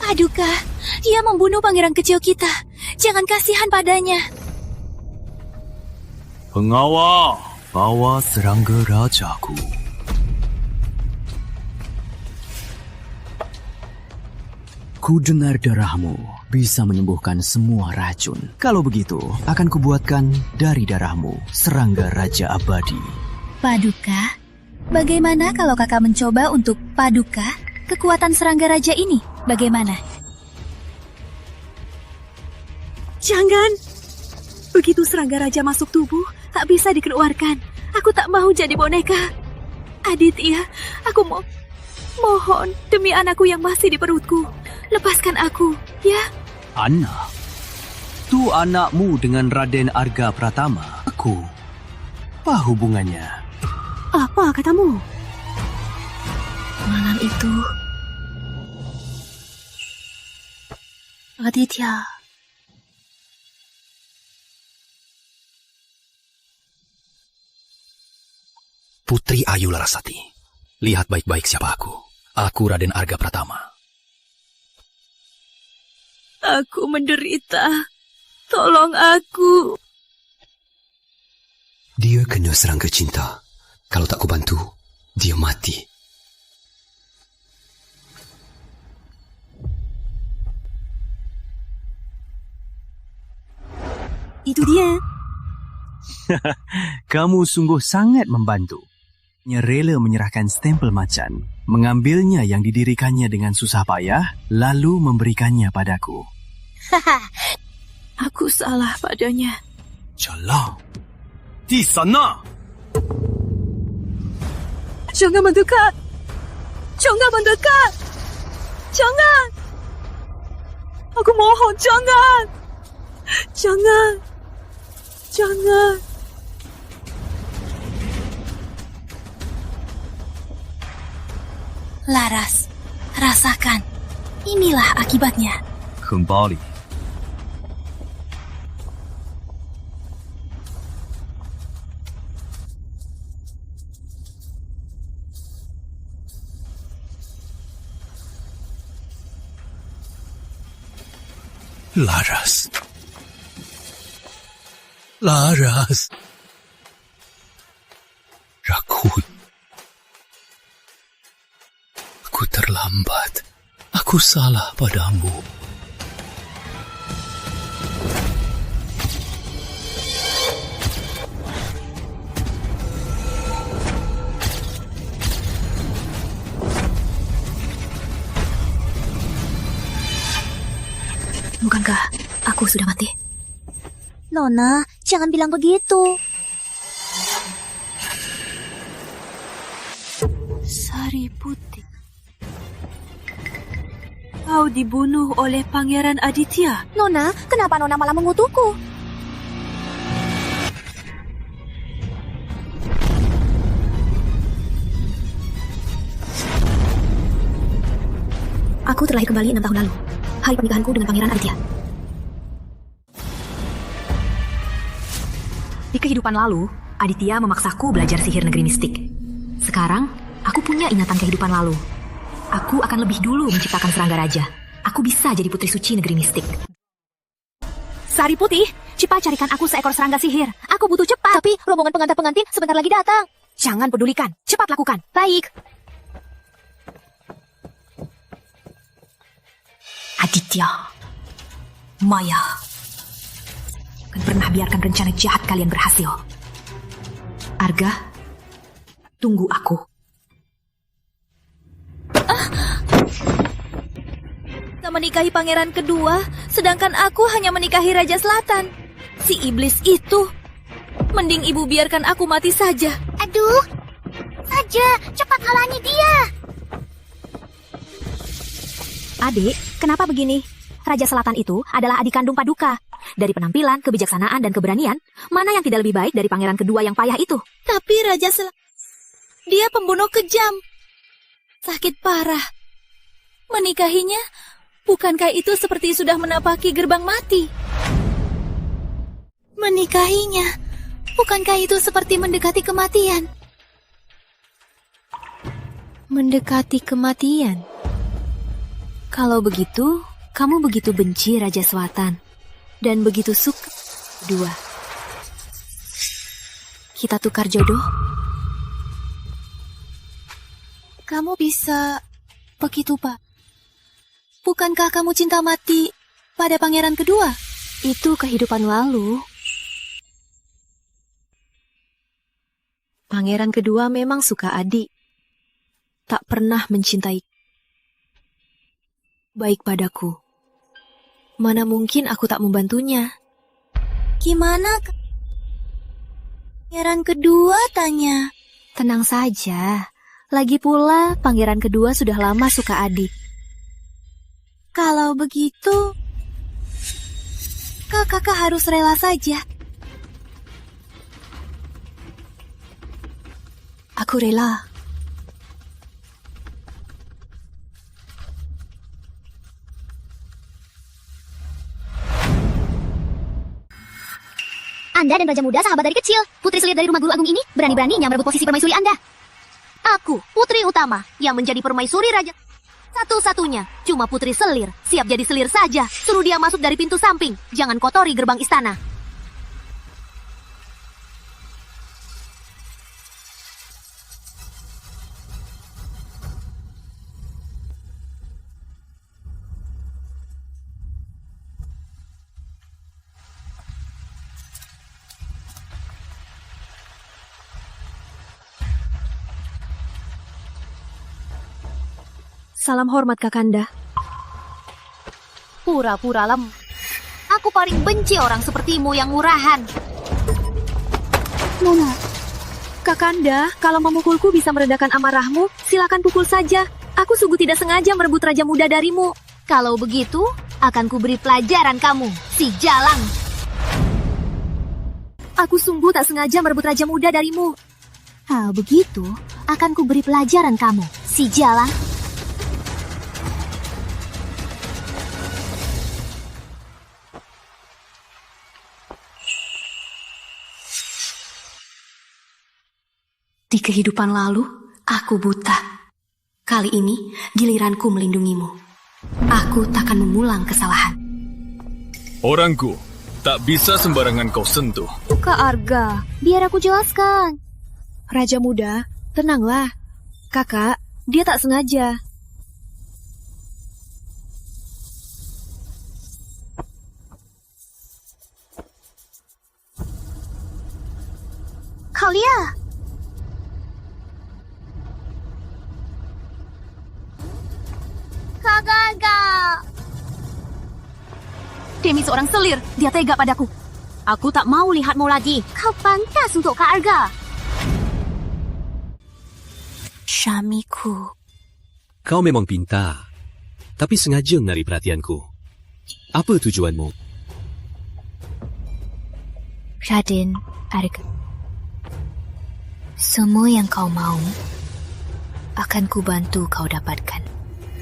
Paduka, dia membunuh pangeran kecil kita. Jangan kasihan padanya. Pengawal, bawa serangga rajaku. Ku dengar darahmu bisa menyembuhkan semua racun. Kalau begitu, akan kubuatkan dari darahmu serangga raja abadi. Paduka, bagaimana kalau kakak mencoba untuk paduka kekuatan serangga raja ini? Bagaimana? Jangan. Begitu serangga raja masuk tubuh, tak bisa dikeluarkan. Aku tak mau jadi boneka. Aditya, aku mohon demi anakku yang masih di perutku. Lepaskan aku, ya? Anak? Tu anakmu dengan Raden Arga Pratama. Aku. Apa hubungannya? Apa katamu? Malam itu, Aditya. Putri Ayu Larasati, lihat baik-baik siapa aku. Aku Raden Arga Pratama. Aku menderita. Tolong aku. Dia kena serangga cinta. Kalau tak kubantu, dia mati. Itu dia. Kamu sungguh sangat membantu. Rela menyerahkan stempel macan, mengambilnya yang didirikannya dengan susah payah, lalu memberikannya padaku. Aku salah padanya. Jalan. Di sana. Jangan mendekat. Jangan mendekat. Jangan. Aku mohon, jangan. Jangan. Jangan. Laras, rasakan. Inilah akibatnya. Kembali. Laras. Laras. Rakun. Aku terlambat. Aku salah padamu. Bukankah aku sudah mati? Nona, jangan bilang begitu. Sari Putih. Kau dibunuh oleh Pangeran Aditya. Nona, kenapa Nona malah mengutukku? Aku terlahir kembali 6 tahun lalu. Hari pernikahanku dengan Pangeran Aditya. Di kehidupan lalu, Aditya memaksaku belajar sihir negeri mistik. Sekarang, aku punya ingatan kehidupan lalu. Aku akan lebih dulu menciptakan serangga raja. Aku bisa jadi putri suci negeri mistik. Sari Putih, cepat carikan aku seekor serangga sihir. Aku butuh cepat. Tapi rombongan pengantin sebentar lagi datang. Jangan pedulikan, cepat lakukan. Baik. Aditya, Maya, akan pernah biarkan rencana jahat kalian berhasil. Arga, tunggu aku. Kita menikahi pangeran kedua, sedangkan aku hanya menikahi Raja Selatan. Si iblis itu. Mending ibu biarkan aku mati saja. Aduh, saja, cepat halangi dia. Adik, kenapa begini? Raja Selatan itu adalah adik kandung Paduka. Dari penampilan, kebijaksanaan, dan keberanian, mana yang tidak lebih baik dari pangeran kedua yang payah itu? Tapi Raja dia pembunuh kejam. Sakit parah. Menikahinya, bukankah itu seperti sudah menapaki gerbang mati? Menikahinya, bukankah itu seperti mendekati kematian? Mendekati kematian? Kalau begitu, kamu begitu benci Raja Selatan dan begitu suka dua. Kita tukar jodoh. Kamu bisa begitu, Pak. Bukankah kamu cinta mati pada pangeran kedua? Itu kehidupan lalu. Pangeran kedua memang suka adik. Tak pernah mencintai baik padaku. Mana mungkin aku tak membantunya. Gimana? Pangeran kedua tanya. Tenang saja. Lagi pula, pangeran kedua sudah lama suka adik. Kalau begitu, kakak harus rela saja. Aku rela. Anda dan Raja Muda sahabat dari kecil. Putri Selir dari rumah guru agung ini berani-beraninya merebut posisi permaisuri Anda. Aku, putri utama, yang menjadi permaisuri raja. Satu-satunya, cuma Putri Selir. Siap jadi selir saja. Suruh dia masuk dari pintu samping. Jangan kotori gerbang istana. Salam hormat Kakanda. Pura-pura lem. Aku paling benci orang sepertimu yang murahan. Nona. Kakanda, kalau memukulku bisa meredakan amarahmu, silakan pukul saja. Aku sungguh tidak sengaja merebut Raja Muda darimu. Kalau begitu, akan kuberi pelajaran kamu, si jalang. Aku sungguh tak sengaja merebut Raja Muda darimu. Kalau begitu, akan kuberi pelajaran kamu, si jalang. Di kehidupan lalu, aku buta. Kali ini, giliranku melindungimu. Aku takkan mengulang kesalahan. Orangku, tak bisa sembarangan kau sentuh. Kak Arga, biar aku jelaskan. Raja Muda, tenanglah. Kakak, dia tak sengaja. Kalian. Kakak. Demi seorang selir, dia tega padaku. Aku tak mau lihatmu lagi. Kau pantas untuk Kak Arga. Syamiku. Kau memang pintar, tapi sengaja menarik perhatianku. Apa tujuanmu? Raden Arga. Semua yang kau mau, akan kubantu kau dapatkan.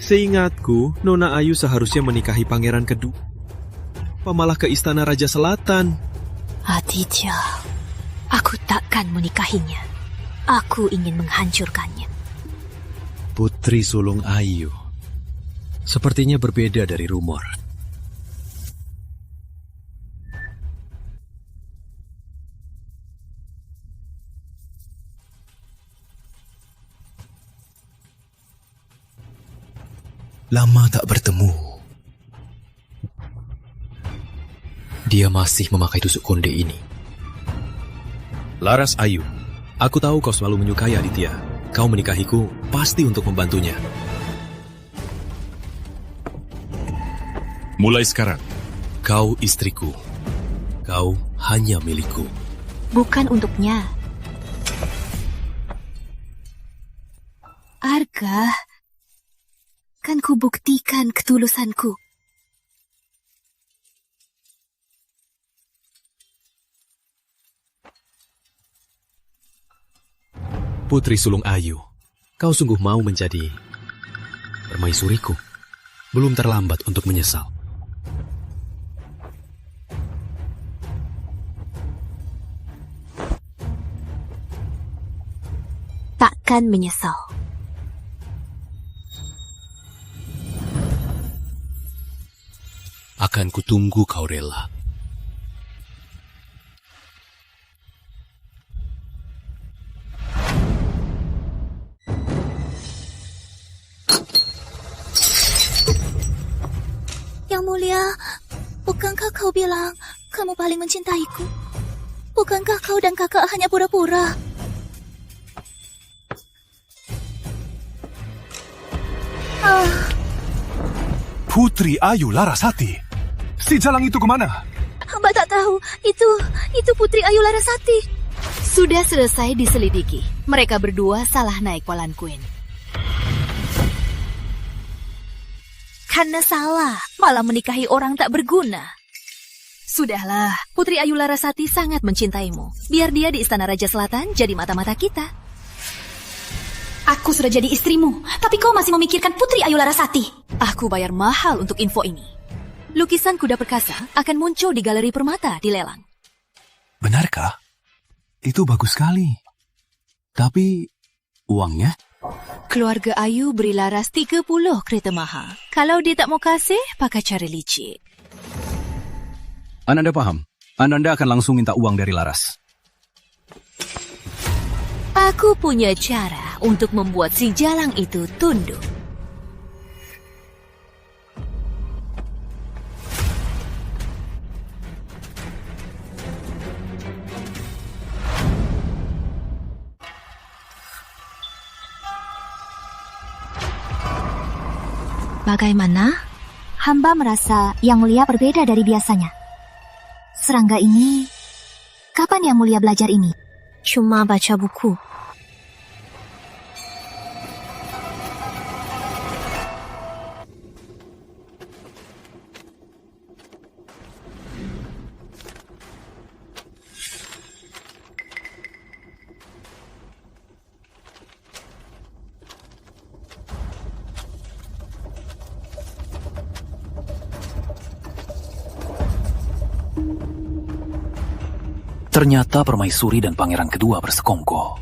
Seingatku, Nona Ayu seharusnya menikahi pangeran kedua. Apa malah ke istana Raja Selatan? Aditya, aku takkan menikahinya. Aku ingin menghancurkannya. Putri Sulung Ayu. Sepertinya berbeda dari rumor. Lama tak bertemu. Dia masih memakai tusuk konde ini. Laras Ayu, aku tahu kau selalu menyukai Aditya. Kau menikahiku pasti untuk membantunya. Mulai sekarang, kau istriku. Kau hanya milikku. Bukan untuknya. Arga, kan kubuktikan ketulusanku. Putri Sulung Ayu, kau sungguh mau menjadi permaisuriku. Belum terlambat untuk menyesal. Takkan menyesal. akan kutunggu kau rela. Yang Mulia, bukankah kau bilang kamu paling mencintaiku? Bukankah kau dan kakak hanya pura-pura? Putri Ayu Larasati. Si Jalang itu kemana? Hamba tak tahu. Itu Putri Ayu Larasati. Sudah selesai diselidiki. Mereka berdua salah naik palanquin. Karena salah, malah menikahi orang tak berguna. Sudahlah, Putri Ayu Larasati sangat mencintaimu. Biar dia di Istana Raja Selatan jadi mata-mata kita. Aku sudah jadi istrimu, tapi kau masih memikirkan Putri Ayu Larasati. Aku bayar mahal untuk info ini. Lukisan kuda perkasa akan muncul di galeri permata di lelang. Benarkah? Itu bagus sekali. Tapi uangnya? Keluarga Ayu beri Laras 30 kereta mahal. Kalau dia tak mau kasih, pakai cara licik. Ananda paham? Ananda akan langsung minta uang dari Laras. Aku punya cara untuk membuat si Jalang itu tunduk. Bagaimana? Hamba merasa Yang Mulia berbeda dari biasanya. Serangga ini, kapan Yang Mulia belajar ini? Cuma baca buku. Ternyata permaisuri dan pangeran kedua bersekongkol.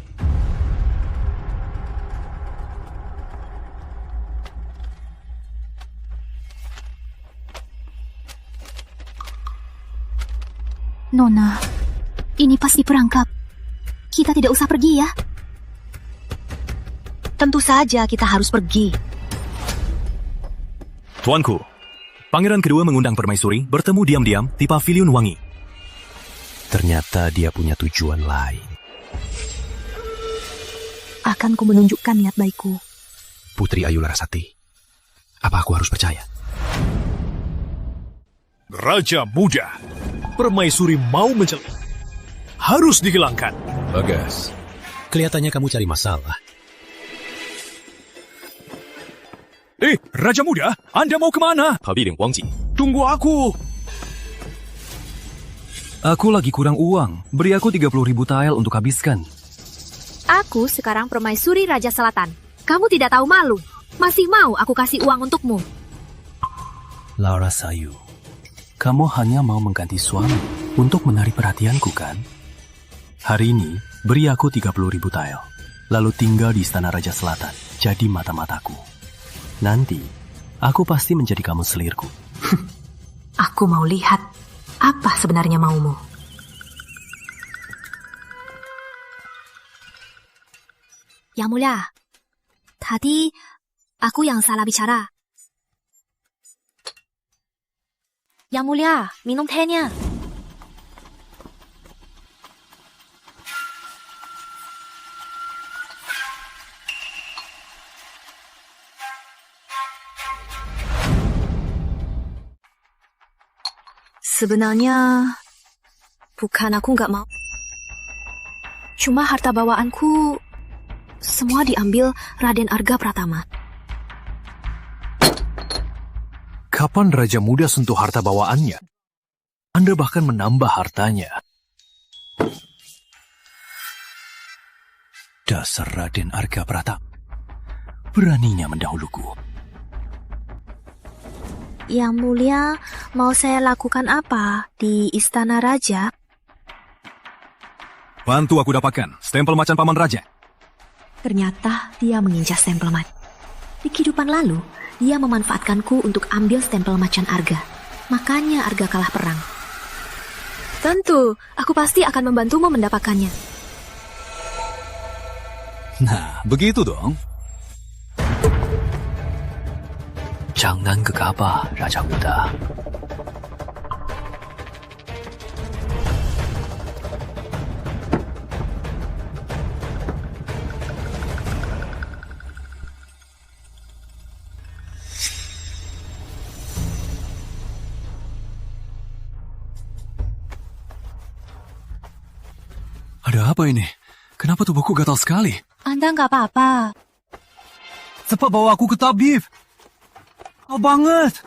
Nona, ini pasti perangkap. Kita tidak usah pergi ya. Tentu saja kita harus pergi. Tuanku, pangeran kedua mengundang permaisuri bertemu diam-diam di Paviliun Wangi. Ternyata dia punya tujuan lain. Akan ku menunjukkan niat baikku. Putri Ayu Larasati, apa aku harus percaya? Raja muda, permaisuri mau harus dihilangkan. Bagas, kelihatannya kamu cari masalah. Raja muda, Anda mau kemana? Paviliun Wangi. Tunggu aku. Aku lagi kurang uang. Beri aku 30.000 tael untuk habiskan. Aku sekarang permaisuri Raja Selatan. Kamu tidak tahu malu. Masih mau aku kasih uang untukmu. Larasayu, kamu hanya mau mengganti suami untuk menarik perhatianku kan? Hari ini, beri aku 30.000 tael. Lalu tinggal di Istana Raja Selatan. Jadi mata-mataku. Nanti, aku pasti menjadi kamu selirku. Aku mau lihat apa sebenarnya maumu. Yang Mulia, tadi aku yang salah bicara. Yang Mulia, minum tehnya. Sebenarnya, bukan aku nggak mau. Cuma harta bawaanku semua diambil Raden Arga Pratama. Kapan Raja Muda sentuh harta bawaannya? Anda bahkan menambah hartanya. Dasar Raden Arga Pratama. Beraninya mendahuluku. Yang Mulia, mau saya lakukan apa di Istana Raja? Bantu aku dapatkan stempel macan paman raja. Ternyata dia mengincar stempel macan. Di kehidupan lalu, dia memanfaatkanku untuk ambil stempel macan Arga. Makanya Arga kalah perang. Tentu, aku pasti akan membantumu mendapatkannya. Nah, begitu dong. Jangan gegabah, Raja Muda. Ada apa ini? Kenapa tubuhku gatal sekali? Anda nggak apa-apa. Cepat bawa aku ke tabib. Oh banget.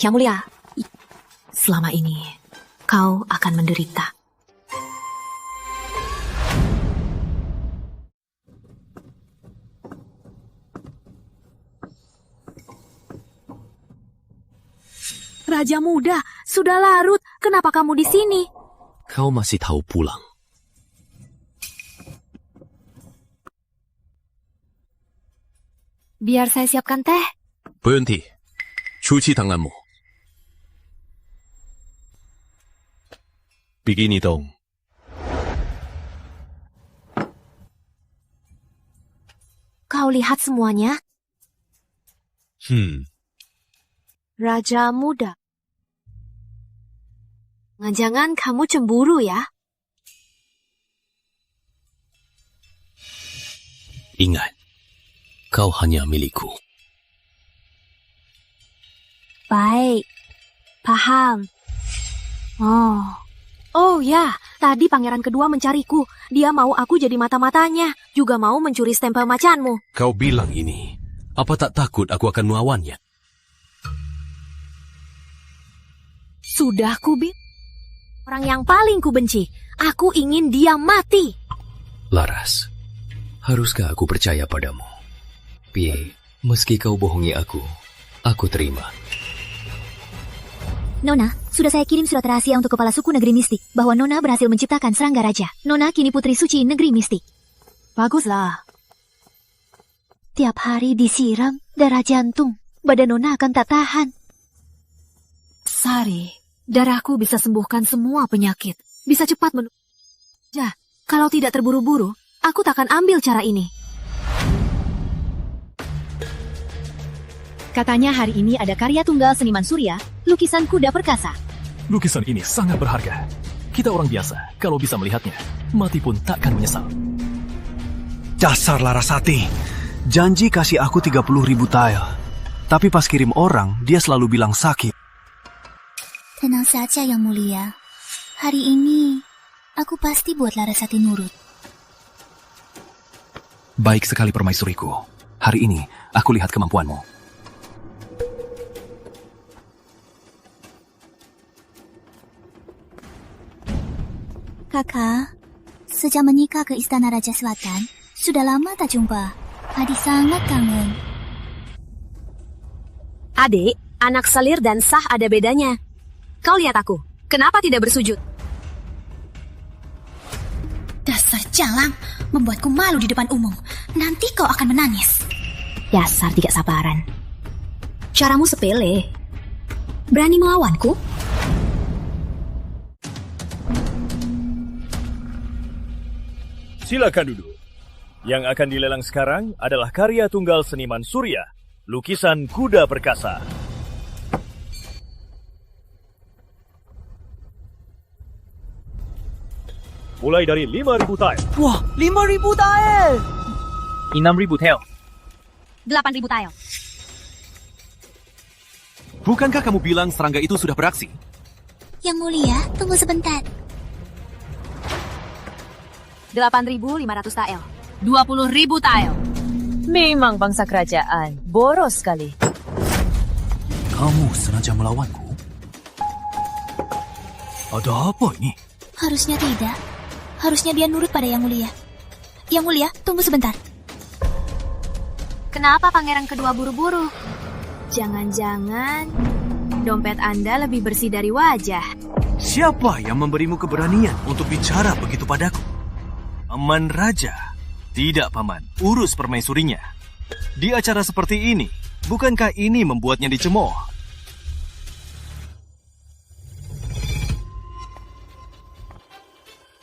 Yang Mulia, selama ini kau akan menderita. Raja Muda, sudah larut. Kenapa kamu di sini? Kau masih tahu pulang. Biar saya siapkan teh. Berhenti. Cuci tanganmu. Begini dong. Kau lihat semuanya? Raja Muda. Jangan kamu cemburu ya? Ingat, kau hanya milikku. Baik, paham. Oh ya, tadi pangeran kedua mencariku. Dia mau aku jadi mata-matanya, juga mau mencuri stempel macanmu. Kau bilang ini. Apa tak takut aku akan melawannya? Sudah orang yang paling kubenci. Aku ingin dia mati. Laras, haruskah aku percaya padamu? Pie, meski kau bohongi aku terima. Nona, sudah saya kirim surat rahasia untuk kepala suku negeri mistik bahwa Nona berhasil menciptakan serangga raja. Nona kini putri suci negeri mistik. Baguslah. Tiap hari disiram darah jantung. Badan Nona akan tak tahan. Sari, darahku bisa sembuhkan semua penyakit. Bisa cepat kalau tidak terburu-buru, aku takkan ambil cara ini. Katanya hari ini ada karya tunggal seniman Surya, lukisan kuda perkasa. Lukisan ini sangat berharga. Kita orang biasa, kalau bisa melihatnya, mati pun takkan menyesal. Dasar Larasati. Janji kasih aku 30.000 tile. Tapi pas kirim orang, dia selalu bilang sakit. Tenang saja Yang Mulia. Hari ini, aku pasti buat Larasati nurut. Baik sekali permaisuriku. Hari ini, aku lihat kemampuanmu. Kakak, sejak menikah ke Istana Raja Selatan, sudah lama tak jumpa. Adik sangat kangen. Adik, anak selir dan sah ada bedanya. Kau lihat aku, kenapa tidak bersujud? Dasar jalang, membuatku malu di depan umum. Nanti kau akan menangis. Dasar tidak sabaran. Caramu sepele. Berani melawanku? Silakan duduk. Yang akan dilelang sekarang adalah karya tunggal seniman Surya, lukisan kuda perkasa. Mulai dari 5.000 tile. Wah, 5.000 tile! 6.000 tile. 8.000 tile. Bukankah kamu bilang serangga itu sudah beraksi? Yang Mulia, tunggu sebentar. 8.500 tile. 20.000 tile. Memang bangsa kerajaan. Boros sekali. Kamu sengaja melawanku? Ada apa ini? Harusnya tidak. Harusnya dia nurut pada Yang Mulia. Yang Mulia, tunggu sebentar. Kenapa pangeran kedua buru-buru? Jangan-jangan dompet Anda lebih bersih dari wajah. Siapa yang memberimu keberanian untuk bicara begitu padaku? Paman Raja. Tidak, Paman. Urus permaisurinya. Di acara seperti ini, bukankah ini membuatnya dicemooh?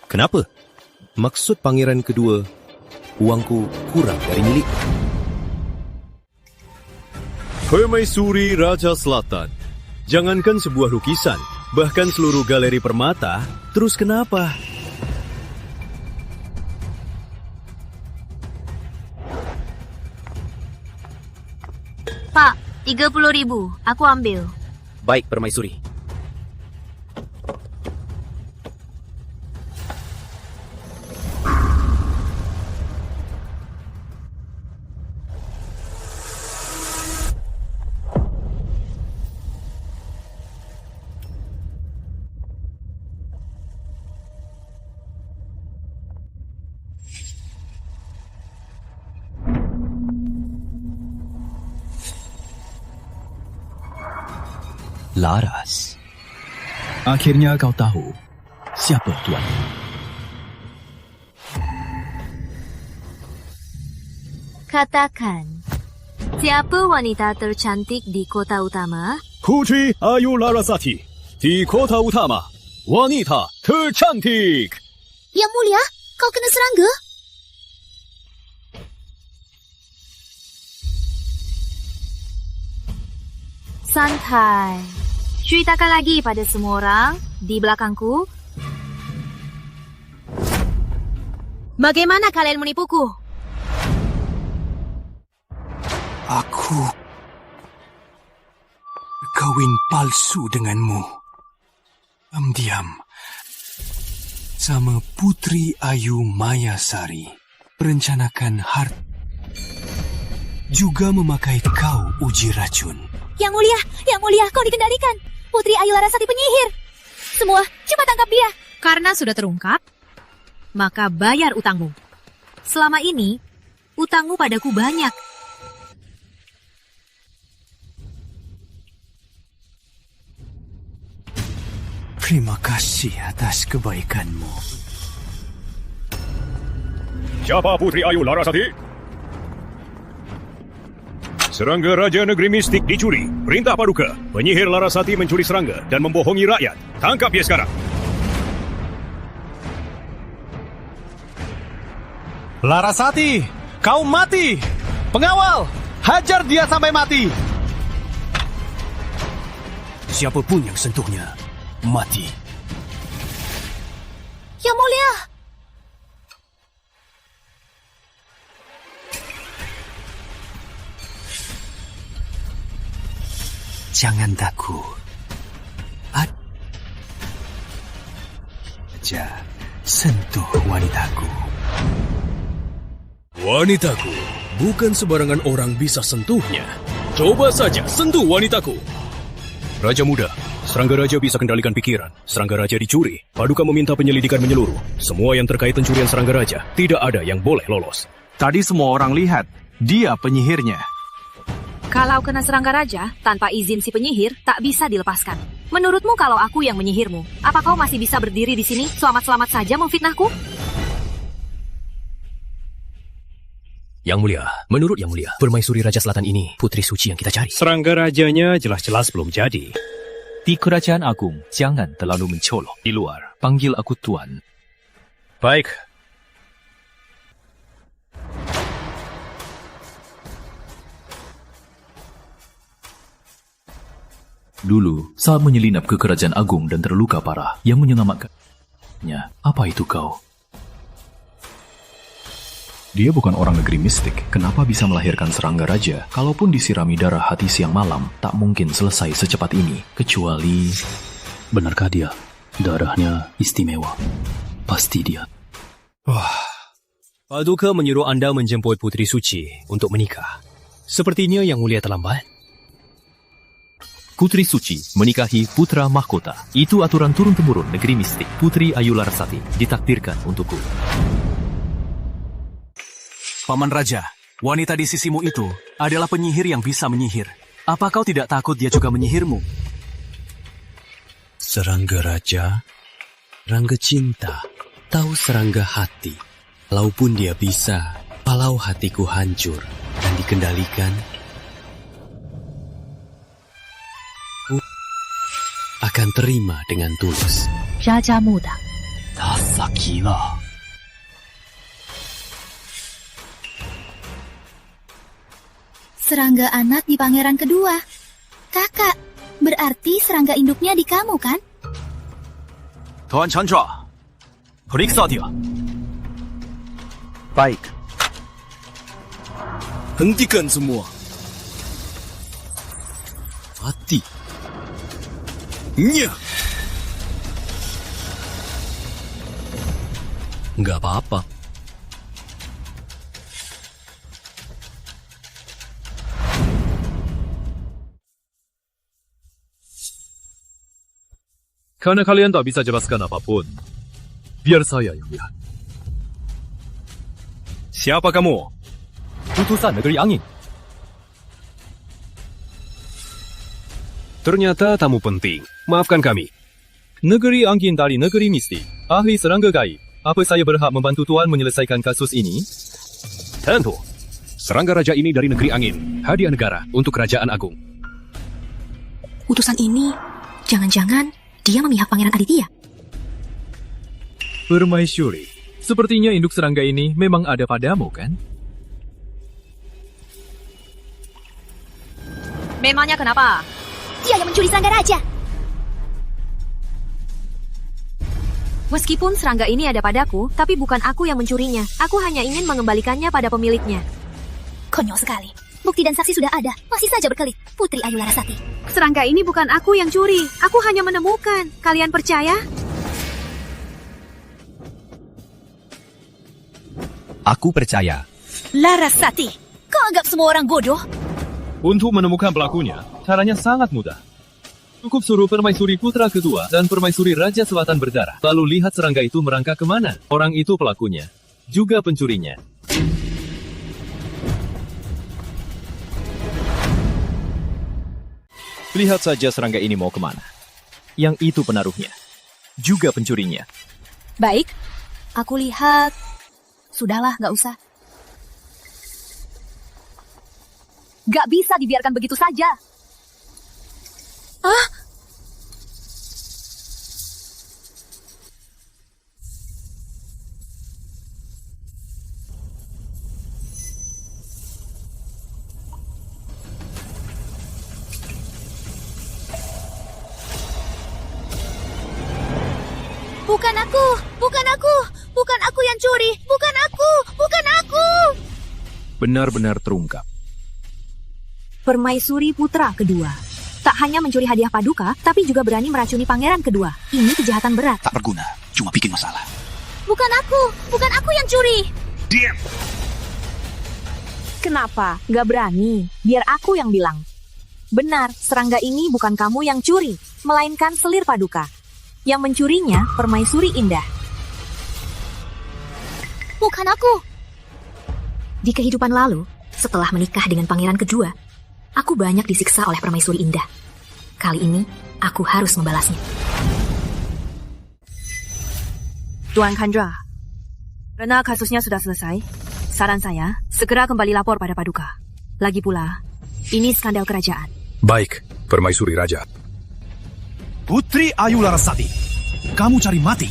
Kenapa? Maksud pangeran kedua, uangku kurang dari milik. Permaisuri Raja Selatan. Jangankan sebuah lukisan, bahkan seluruh galeri permata, terus kenapa? Pak, 30.000. Aku ambil. Baik, Permaisuri. Laras. Akhirnya kau tahu siapa tuan. Katakan, siapa wanita tercantik di kota utama? Putri Ayu Larasati di kota utama. Wanita tercantik. Yang mulia, kau kena serangga? Santai. Ceritakan lagi pada semua orang di belakangku. Bagaimana kalian menipuku? Aku kawin palsu denganmu. Diam. Sama Putri Ayu Mayasari. Perencanakan juga memakai kau uji racun. Yang mulia, kau dikendalikan. Putri Ayu Larasati penyihir. Semua, cepat tangkap dia. Karena sudah terungkap, maka bayar utangmu. Selama ini, utangmu padaku banyak. Terima kasih atas kebaikanmu. Siapa Putri Ayu Larasati? Serangga Raja Negeri Mistik dicuri. Perintah Paduka. Penyihir Larasati mencuri serangga dan membohongi rakyat. Tangkap dia sekarang. Larasati, kau mati. Pengawal, hajar dia sampai mati. Siapapun yang sentuhnya, mati. Yang mulia. Jangan takut. Aja sentuh wanitaku. Wanitaku, bukan sembarangan orang bisa sentuhnya. Coba saja sentuh wanitaku. Raja muda, serangga raja bisa kendalikan pikiran. Serangga raja dicuri. Paduka meminta penyelidikan menyeluruh. Semua yang terkait pencurian serangga raja, tidak ada yang boleh lolos. Tadi semua orang lihat, dia penyihirnya. Kalau kena serangga raja, tanpa izin si penyihir, tak bisa dilepaskan. Menurutmu kalau aku yang menyihirmu, apa kau masih bisa berdiri di sini selamat-selamat saja memfitnahku? Yang mulia, menurut Yang mulia, Permaisuri Raja Selatan ini putri suci yang kita cari. Serangga rajanya jelas-jelas belum jadi. Di kerajaan agung, jangan terlalu mencolok. Di luar, panggil aku tuan. Baik. Dulu, saat menyelinap ke kerajaan agung dan terluka parah, yang menyelamatkannya, apa itu kau? Dia bukan orang negeri mistik. Kenapa bisa melahirkan serangga raja? Kalaupun disirami darah hati siang malam, tak mungkin selesai secepat ini. Kecuali... Benarkah dia? Darahnya istimewa. Pasti dia. Wah. Paduka menyuruh anda menjemput putri suci untuk menikah. Sepertinya Yang mulia terlambat. Putri suci menikahi putra mahkota. Itu aturan turun-temurun negeri mistik. Putri Ayu Larasati ditakdirkan untukku. Paman Raja, wanita di sisimu itu adalah penyihir yang bisa menyihir. Apa kau tidak takut dia juga menyihirmu? Serangga raja, serangga cinta, tahu serangga hati. Walaupun dia bisa, walau hatiku hancur dan dikendalikan, akan terima dengan tulus. Raja muda, Dasar gila. Serangga anak di pangeran kedua. Kakak, berarti serangga induknya di kamu, kan? Tuan Chandra, periksa dia. Baik. Hentikan semua. Mati. Nya. Nggak apa-apa. Karena kalian tak bisa jelaskan apapun, biar saya yang lihat. Siapa kamu? Utusan negeri angin. Ternyata tamu penting. Maafkan kami. Negeri angin dari negeri mistik. Ahli serangga gaib. Apa saya berhak membantu Tuan menyelesaikan kasus ini? Tentu. Serangga raja ini dari negeri angin. Hadiah negara untuk kerajaan agung. Utusan ini, jangan-jangan dia memihak Pangeran Aditya. Permaisuri, sepertinya induk serangga ini memang ada padamu, kan? Memangnya kenapa? Dia yang mencuri serangga raja. Meskipun serangga ini ada padaku, tapi bukan aku yang mencurinya. Aku hanya ingin mengembalikannya pada pemiliknya. Konyol sekali. Bukti dan saksi sudah ada. Masih saja berkelit. Putri Ayu Larasati. Serangga ini bukan aku yang curi. Aku hanya menemukan. Kalian percaya? Aku percaya. Larasati, kau anggap semua orang bodoh? Untuk menemukan pelakunya, caranya sangat mudah. Cukup suruh permaisuri putra kedua dan permaisuri Raja Selatan berdarah. Lalu lihat serangga itu merangkak kemana. Orang itu pelakunya, juga pencurinya. Lihat saja serangga ini mau kemana. Yang itu penaruhnya, juga pencurinya. Baik, aku lihat. Sudahlah, nggak usah. Nggak bisa dibiarkan begitu saja. Bukan aku yang curi, bukan aku. Benar-benar terungkap. Permaisuri putra kedua. Tak hanya mencuri hadiah paduka, tapi juga berani meracuni pangeran kedua. Ini kejahatan berat. Tak berguna, cuma bikin masalah. Bukan aku yang curi. Diam! Kenapa? Gak berani. Biar aku yang bilang. Benar, serangga ini bukan kamu yang curi, melainkan selir paduka. Yang mencurinya Permaisuri Indah. Bukan aku. Di kehidupan lalu, setelah menikah dengan pangeran kedua, aku banyak disiksa oleh Permaisuri Indah. Kali ini, aku harus membalasnya. Tuan Chandra, karena kasusnya sudah selesai, saran saya, segera kembali lapor pada paduka. Lagi pula, ini skandal kerajaan. Baik, Permaisuri Raja. Putri Ayu Larasati, kamu cari mati?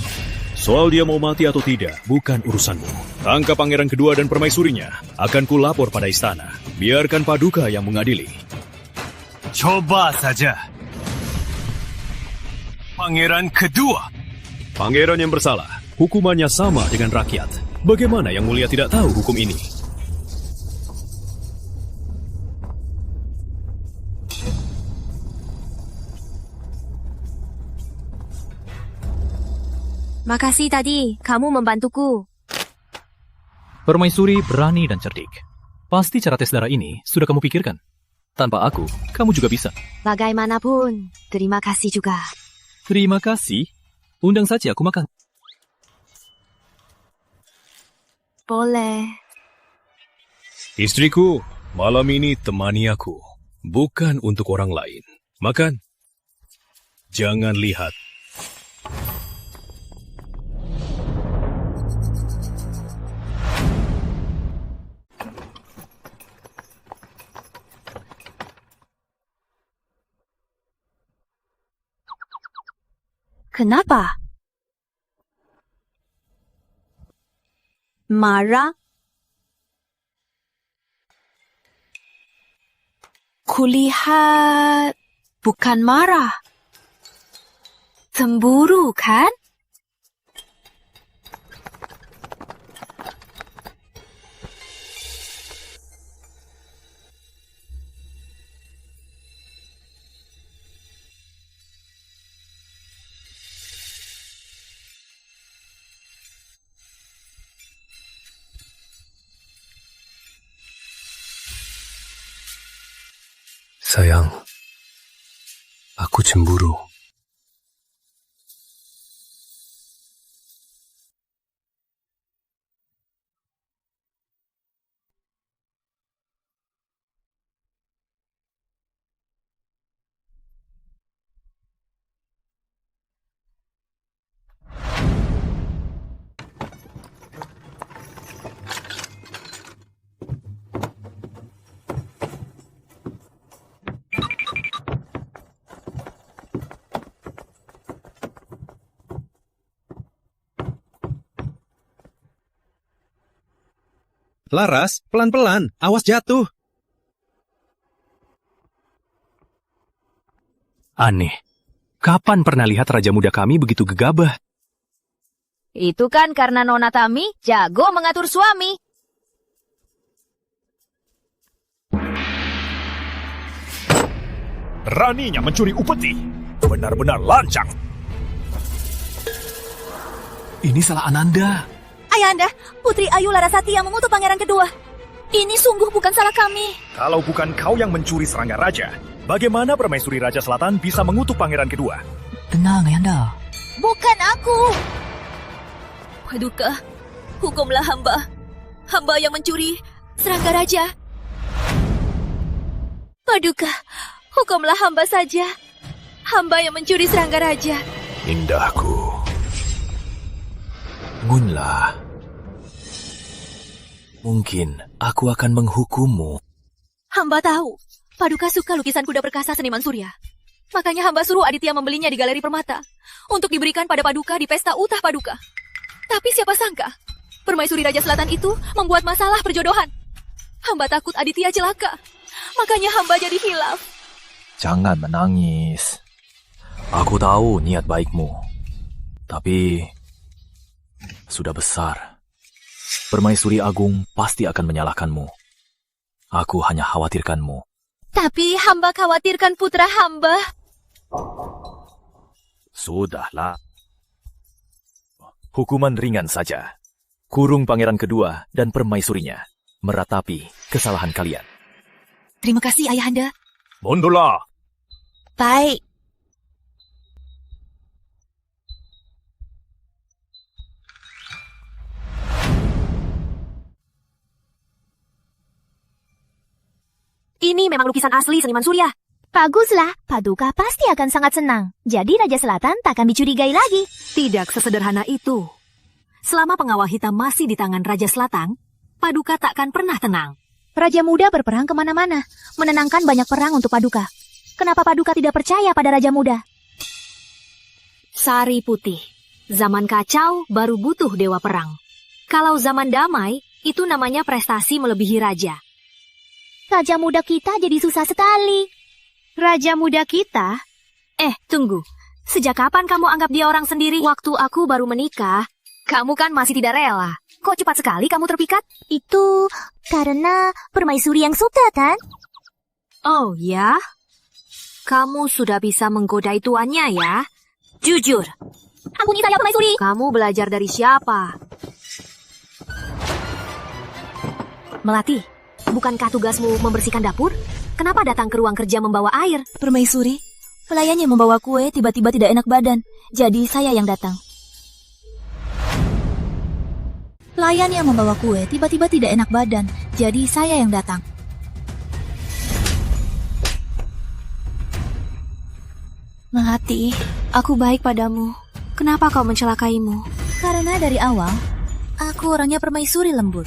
Soal dia mau mati atau tidak, bukan urusanmu. Tangkap pangeran kedua dan permaisurinya. Akan kulapor pada istana. Biarkan paduka yang mengadili. Coba saja. Pangeran kedua. Pangeran yang bersalah, hukumannya sama dengan rakyat. Bagaimana yang mulia tidak tahu hukum ini? Makasih tadi, kamu membantuku. Permaisuri berani dan cerdik. Pasti cara tes darah ini sudah kamu pikirkan. Tanpa aku, kamu juga bisa. Bagaimanapun, terima kasih juga. Terima kasih. Undang saja aku makan. Boleh. Istriku, malam ini temani aku. Bukan untuk orang lain. Makan. Jangan lihat. Kenapa? Marah? Kulihat bukan marah. Cemburu, kan? Sayang, aku cemburu. Laras, pelan-pelan, awas jatuh. Aneh. Kapan pernah lihat Raja Muda kami begitu gegabah? Itu kan karena Nona Tami jago mengatur suami. Beraninya mencuri upeti. Benar-benar lancang. Ini salah Ananda. Ayahanda, Putri Ayu Larasati yang mengutuk pangeran kedua. Ini sungguh bukan salah kami. Kalau bukan kau yang mencuri serangga raja, bagaimana permaisuri Raja Selatan bisa mengutuk pangeran kedua? Tenang, Ayahanda. Bukan aku. Paduka, hukumlah hamba. Hamba yang mencuri serangga raja. Paduka, hukumlah hamba saja. Hamba yang mencuri serangga raja. Indahku. Ngunlah. Mungkin aku akan menghukummu. Hamba tahu, Paduka suka lukisan kuda perkasa seniman Surya. Makanya hamba suruh Aditya membelinya di Galeri Permata untuk diberikan pada Paduka di pesta Utah Paduka. Tapi siapa sangka, permaisuri Raja Selatan itu membuat masalah perjodohan. Hamba takut Aditya celaka. Makanya hamba jadi hilaf. Jangan menangis. Aku tahu niat baikmu. Tapi sudah besar. Permaisuri Agung pasti akan menyalahkanmu. Aku hanya khawatirkanmu. Tapi hamba khawatirkan putra hamba. Sudahlah. Hukuman ringan saja. Kurung pangeran kedua dan permaisurinya. Meratapi kesalahan kalian. Terima kasih Ayahanda. Mundurlah. Baik. Ini memang lukisan asli seniman Surya. Baguslah, Paduka pasti akan sangat senang. Jadi Raja Selatan tak akan dicurigai lagi. Tidak sesederhana itu. Selama pengawal hitam masih di tangan Raja Selatan, Paduka takkan pernah tenang. Raja Muda berperang kemana-mana, menenangkan banyak perang untuk Paduka. Kenapa Paduka tidak percaya pada Raja Muda? Sari putih. Zaman kacau baru butuh dewa perang. Kalau zaman damai, itu namanya prestasi melebihi raja. Raja Muda kita jadi susah sekali. Raja Muda kita? Tunggu. Sejak kapan kamu anggap dia orang sendiri? Waktu aku baru menikah, kamu kan masih tidak rela. Kok cepat sekali kamu terpikat? Itu karena permaisuri yang suka kan? Oh ya? Kamu sudah bisa menggodai tuannya ya? Jujur. Ampuni saya permaisuri. Kamu belajar dari siapa? Melati, bukankah tugasmu membersihkan dapur? Kenapa datang ke ruang kerja membawa air? Permaisuri, pelayan yang membawa kue tiba-tiba tidak enak badan. Jadi saya yang datang. Pelayan yang membawa kue tiba-tiba tidak enak badan. Jadi saya yang datang. Melati, aku baik padamu. Kenapa kau mencelakaimu? Karena dari awal, aku orangnya permaisuri lembut.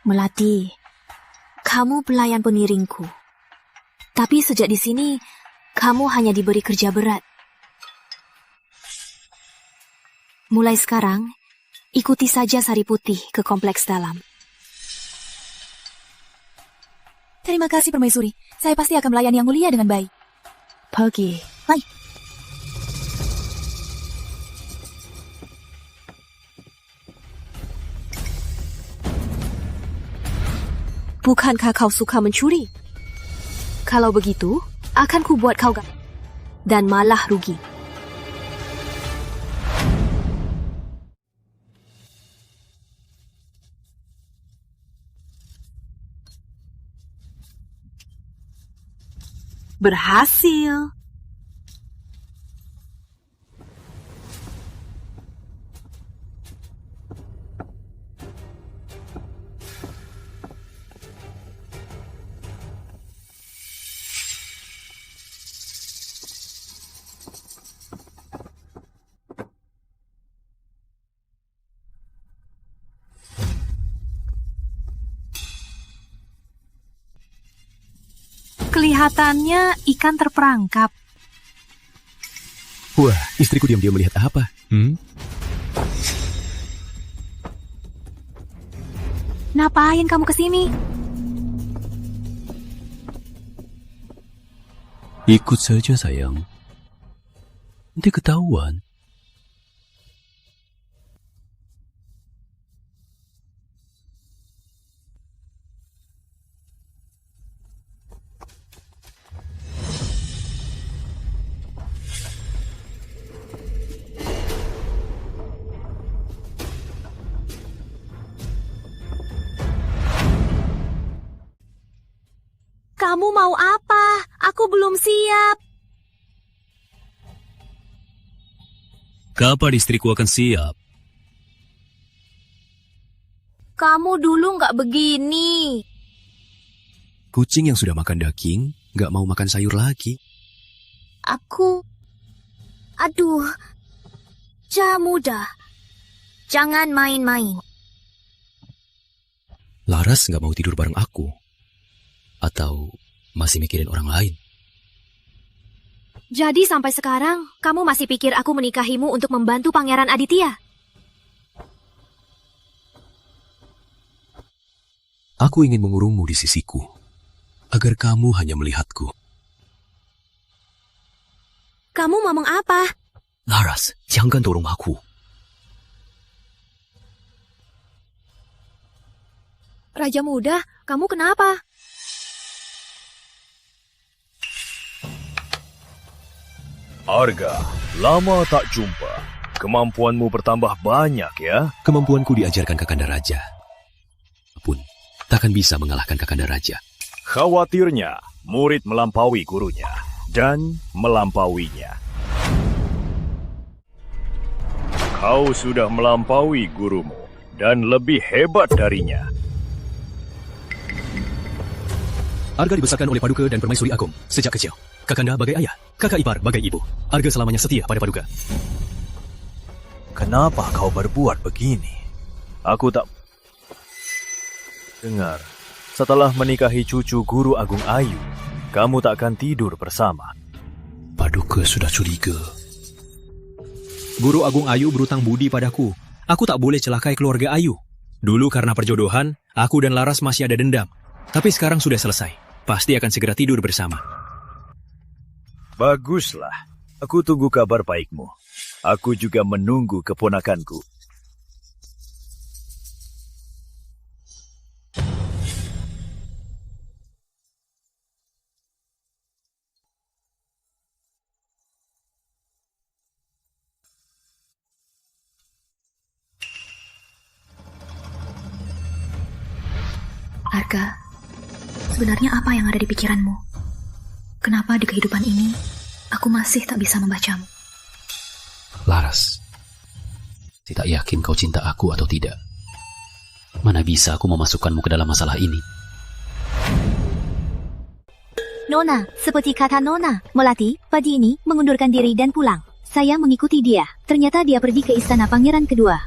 Melati, kamu pelayan pengiringku. Tapi sejak di sini, Kamu hanya diberi kerja berat. Mulai sekarang, ikuti saja Sari Putih ke kompleks dalam. Terima kasih, Permaisuri. Saya pasti akan melayani Yang Mulia dengan baik. Pergi. Baik. Bukankah kau suka mencuri? Kalau begitu, akan kubuat kau dan malah rugi. Berhasil. Kelihatannya ikan terperangkap. Wah, istriku diam-diam melihat apa? Ngapain kamu kesini? Ikut saja, sayang. Nanti ketahuan. Kamu mau apa? Aku belum siap. Kapan istriku akan siap? Kamu dulu nggak begini. Kucing yang sudah makan daging, nggak mau makan sayur lagi. Aduh, muda. Jangan main-main. Laras nggak mau tidur bareng aku. Atau masih mikirin orang lain? Jadi sampai sekarang, kamu masih pikir aku menikahimu untuk membantu Pangeran Aditya? Aku ingin mengurungmu di sisiku, agar kamu hanya melihatku. Kamu ngomong apa? Laras, jangan dorong aku. Raja muda, kamu kenapa? Arga, lama tak jumpa. Kemampuanmu bertambah banyak ya? Kemampuanku diajarkan Kakanda Raja. Pun, takkan bisa mengalahkan Kakanda Raja. Khawatirnya, murid melampaui gurunya. Dan melampauinya. Kau sudah melampaui gurumu. Dan lebih hebat darinya. Arga dibesarkan oleh Paduka dan Permaisuri Agung sejak kecil. Kakanda bagai ayah, kakak ipar bagai ibu. Arga selamanya setia pada Paduka. Kenapa kau berbuat begini? Aku tak... Dengar, setelah menikahi cucu Guru Agung Ayu, kamu tak akan tidur bersama. Paduka sudah curiga. Guru Agung Ayu berutang budi padaku. Aku tak boleh celakai keluarga Ayu. Dulu karena perjodohan, aku dan Laras masih ada dendam. Tapi sekarang sudah selesai. Pasti akan segera tidur bersama. Baguslah. Aku tunggu kabar baikmu. Aku juga menunggu keponakanku. Arga, sebenarnya apa yang ada di pikiranmu? Kenapa di kehidupan ini aku masih tak bisa membacamu? Laras, tidak yakin kau cinta aku atau tidak. Mana bisa aku memasukkanmu ke dalam masalah ini? Nona, seperti kata Nona, Melati, pagi ini mengundurkan diri dan pulang. Saya mengikuti dia. Ternyata dia pergi ke istana pangeran kedua.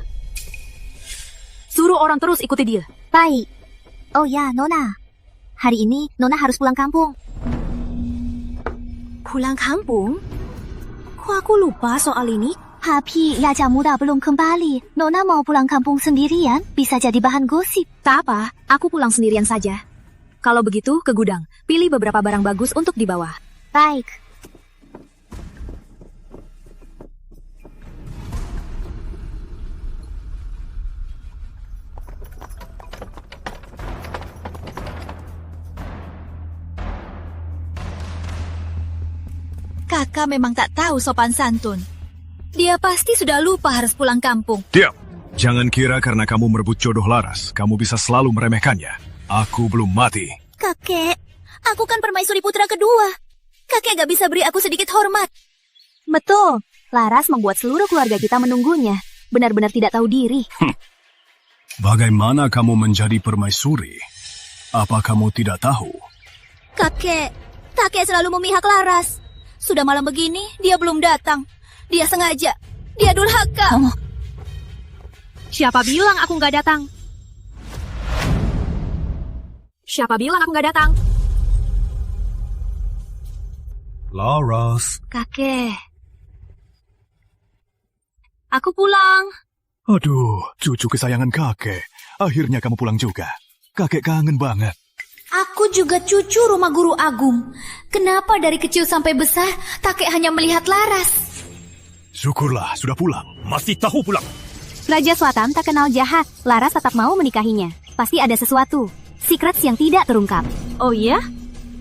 Suruh orang terus ikuti dia. Baik. Oh ya, Nona. Hari ini Nona harus pulang kampung. Pulang kampung? Kok aku lupa soal ini? Tapi Raja Muda belum kembali. Nona mau pulang kampung sendirian, bisa jadi bahan gosip. Tak apa, aku pulang sendirian saja. Kalau begitu, ke gudang. Pilih beberapa barang bagus untuk dibawa. Baik. Kakak memang tak tahu sopan santun. Dia pasti sudah lupa harus pulang kampung. Diam! Jangan kira karena kamu merebut jodoh Laras, kamu bisa selalu meremehkannya. Aku belum mati. Kakek, aku kan permaisuri putra kedua. Kakek gak bisa beri aku sedikit hormat. Betul. Laras membuat seluruh keluarga kita menunggunya. Benar-benar tidak tahu diri. Bagaimana kamu menjadi permaisuri? Apa kamu tidak tahu? Kakek selalu memihak Laras. Sudah malam begini, dia belum datang. Dia sengaja. Dia durhaka. Siapa bilang aku nggak datang? Siapa bilang aku nggak datang? Laras. Kakek. Aku pulang. Aduh, cucu kesayangan kakek. Akhirnya kamu pulang juga. Kakek kangen banget. Aku juga cucu rumah guru agung. Kenapa dari kecil sampai besar, kakek hanya melihat Laras? Syukurlah, sudah pulang. Masih tahu pulang. Raja Selatan tak kenal jahat. Laras tetap mau menikahinya. Pasti ada sesuatu. Secrets yang tidak terungkap. Oh iya?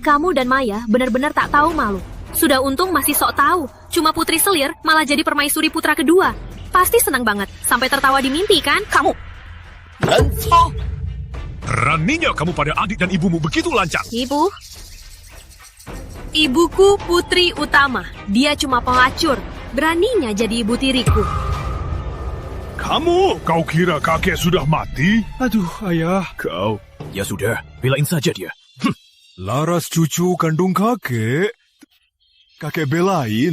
Kamu dan Maya benar-benar tak tahu malu. Sudah untung masih sok tahu. Cuma Putri Selir malah jadi permaisuri putra kedua. Pasti senang banget. Sampai tertawa di mimpi kan? Kamu. Beraninya kamu pada adik dan ibumu begitu lancang. Ibuku Putri Utama. Dia cuma pelacur. Beraninya jadi ibu tiriku. Kau kira kakek sudah mati? Aduh, ayah. Kau, ya sudah, belain saja dia. Laras cucu kandung kakek. Kakek belain.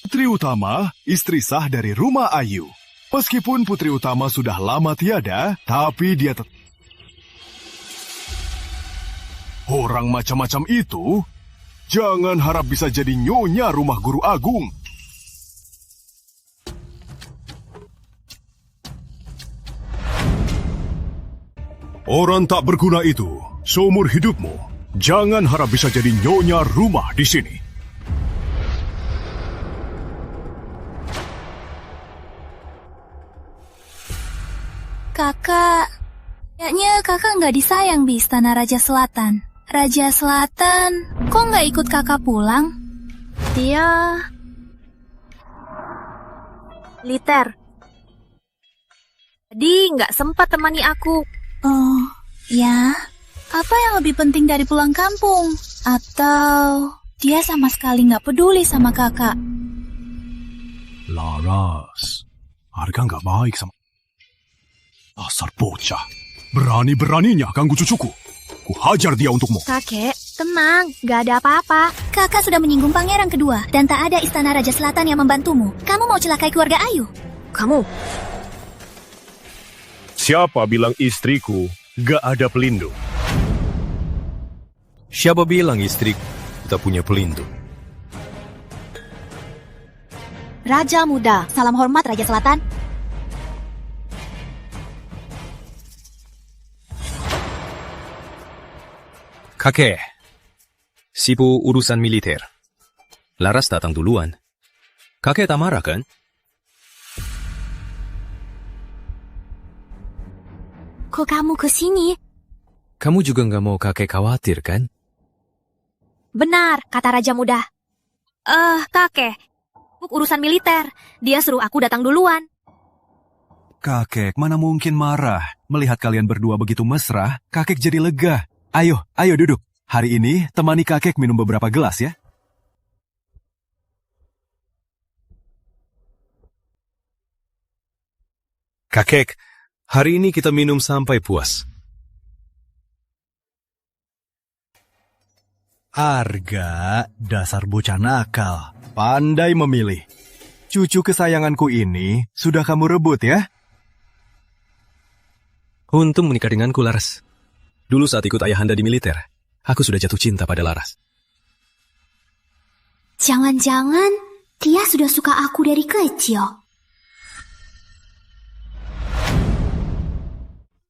Putri Utama, istri sah dari rumah Ayu. Meskipun Putri Utama sudah lama tiada, tapi dia tetap... Orang macam-macam itu, jangan harap bisa jadi nyonya rumah guru agung. Orang tak berguna itu, seumur hidupmu, jangan harap bisa jadi nyonya rumah di sini. Kakak, kayaknya kakak nggak disayang di Istana Raja Selatan. Raja Selatan, kok nggak ikut kakak pulang? Dia... militer. Jadi nggak sempat temani aku. Oh, ya. Apa yang lebih penting dari pulang kampung? Atau dia sama sekali nggak peduli sama kakak? Laras, harga nggak baik sama... Dasar bocah. Berani-beraninya ganggu cucuku. Ku hajar dia untukmu. Kakek, tenang. Gak ada apa-apa. Kakak sudah menyinggung pangeran kedua. Dan tak ada Istana Raja Selatan yang membantumu. Kamu mau celakai keluarga Ayu? Kamu... Siapa bilang istriku gak ada pelindung? Siapa bilang istri tak punya pelindung? Raja Muda, salam hormat Raja Selatan. Kakek, sibuk urusan militer. Laras datang duluan. Kakek tak marah kan? Kok kamu kesini? Kamu juga nggak mau kakek khawatir kan? Benar, kata Raja Muda. Kakek. Urusan militer. Dia suruh aku datang duluan. Kakek, mana mungkin marah. Melihat kalian berdua begitu mesra, kakek jadi lega. Ayo duduk. Hari ini temani kakek minum beberapa gelas ya. Kakek, hari ini kita minum sampai puas. Arga, dasar bocah nakal. Pandai memilih. Cucu kesayanganku ini sudah kamu rebut ya? Untung menikah denganku, Laras. Dulu saat ikut ayahanda di militer, aku sudah jatuh cinta pada Laras. Jangan-jangan dia sudah suka aku dari kecil.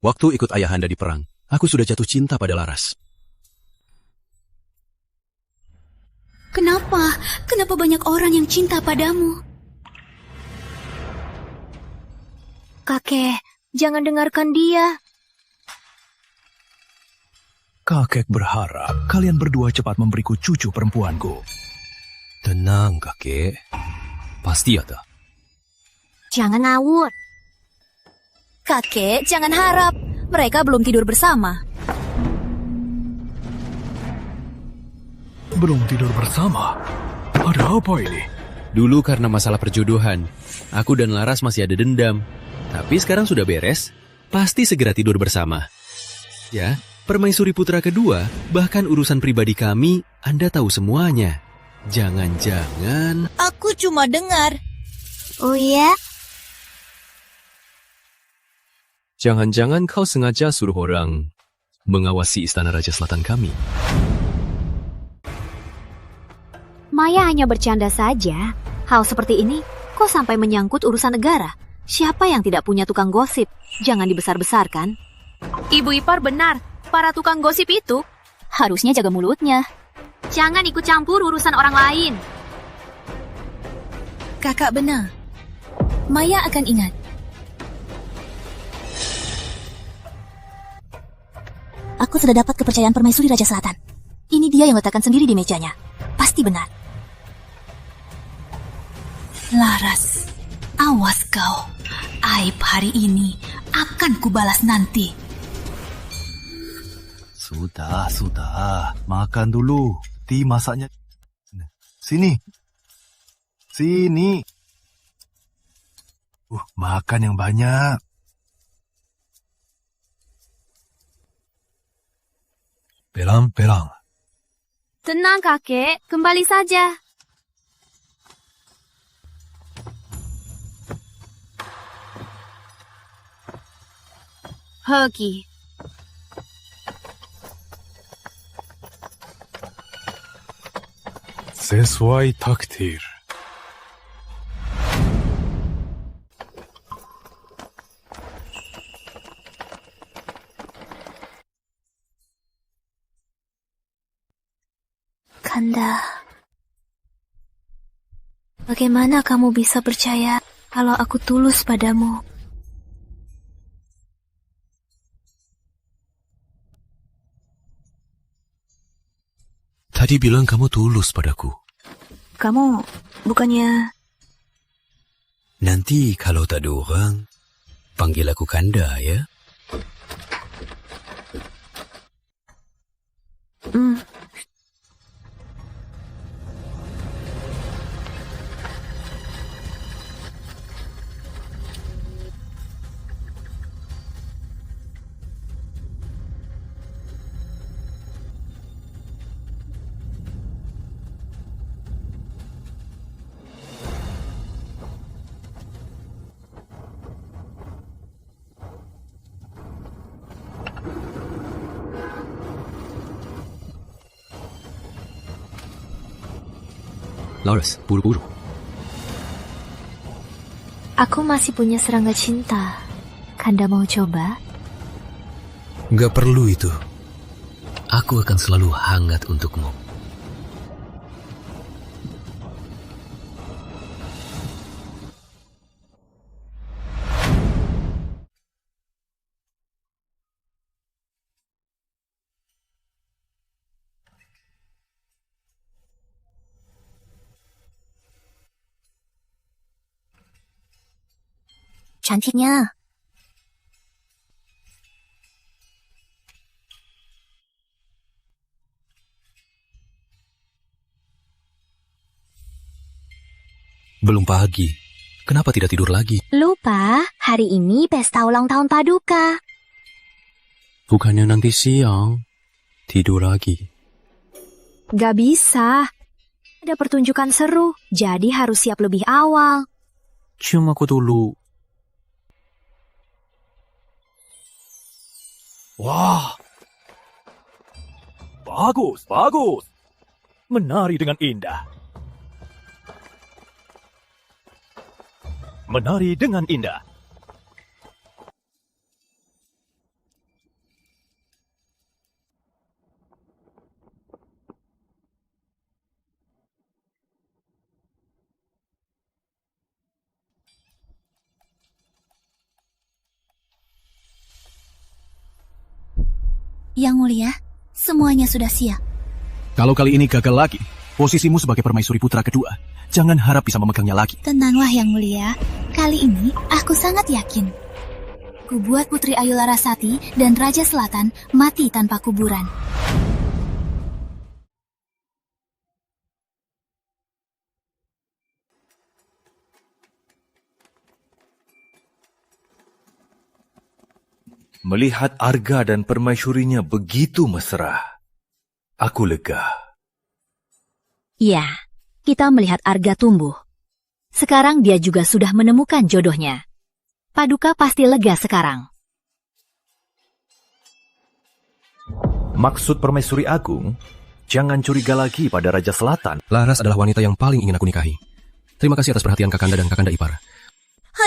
Waktu ikut ayahanda di perang, aku sudah jatuh cinta pada Laras. Kenapa? Kenapa banyak orang yang cinta padamu? Kakek, jangan dengarkan dia. Kakek berharap kalian berdua cepat memberiku cucu perempuanku. Tenang, kakek. Pasti ada. Jangan ngawur. Kakek, jangan harap. Mereka belum tidur bersama. Belum tidur bersama? Ada apa ini? Dulu karena masalah perjodohan, aku dan Laras masih ada dendam. Tapi sekarang sudah beres, pasti segera tidur bersama. Ya, permaisuri putra kedua, bahkan urusan pribadi kami, Anda tahu semuanya. Jangan-jangan... Aku cuma dengar. Oh ya? Jangan-jangan kau sengaja suruh orang mengawasi istana Raja Selatan kami. Maya hanya bercanda saja. Hal seperti ini kok sampai menyangkut urusan negara? Siapa yang tidak punya tukang gosip? Jangan dibesar-besarkan. Ibu Ipar benar. Para tukang gosip itu Harusnya jaga mulutnya. jangan ikut campur urusan orang lain. Kakak benar. Maya akan ingat. Aku sudah dapat kepercayaan permaisuri Raja Selatan. Ini dia yang letakkan sendiri di mejanya. Pasti benar. Laras, awas kau. Aib hari ini akan kubalas nanti. Sudah. Makan dulu. Ti masaknya. Sini. Makan yang banyak. Pelang. Tenang kakek, kembali saja. Hoki. Sesuai takdir. Kanda, bagaimana kamu bisa percaya kalau aku tulus padamu? Tadi bilang kamu tulus padaku. Kamu bukannya... Nanti kalau tak ada orang, panggil aku Kanda ya. Laras, buru-buru. Aku masih punya serangga cinta. Kanda mau coba? Nggak perlu itu. Aku akan selalu hangat untukmu. Cantiknya. Belum pagi. Kenapa tidak tidur lagi? Lupa, hari ini pesta ulang tahun Paduka. Bukannya nanti siang. Tidur lagi. Gak bisa. Ada pertunjukan seru, jadi harus siap lebih awal. Cium aku dulu. Wah. Bagus. Menari dengan indah. menari dengan indah. Yang Mulia, semuanya sudah siap. Kalau kali ini gagal lagi, posisimu sebagai permaisuri putra kedua, jangan harap bisa memegangnya lagi. Tenanglah Yang Mulia, kali ini aku sangat yakin. Kubuat Putri Ayu Larasati dan Raja Selatan mati tanpa kuburan. Melihat Arga dan permaisurinya begitu mesra, aku lega. Ya, kita melihat Arga tumbuh. Sekarang dia juga sudah menemukan jodohnya. Paduka pasti lega sekarang. Maksud permaisuri agung, jangan curiga lagi pada Raja Selatan. Laras adalah wanita yang paling ingin aku nikahi. Terima kasih atas perhatian Kakanda dan Kakanda ipar.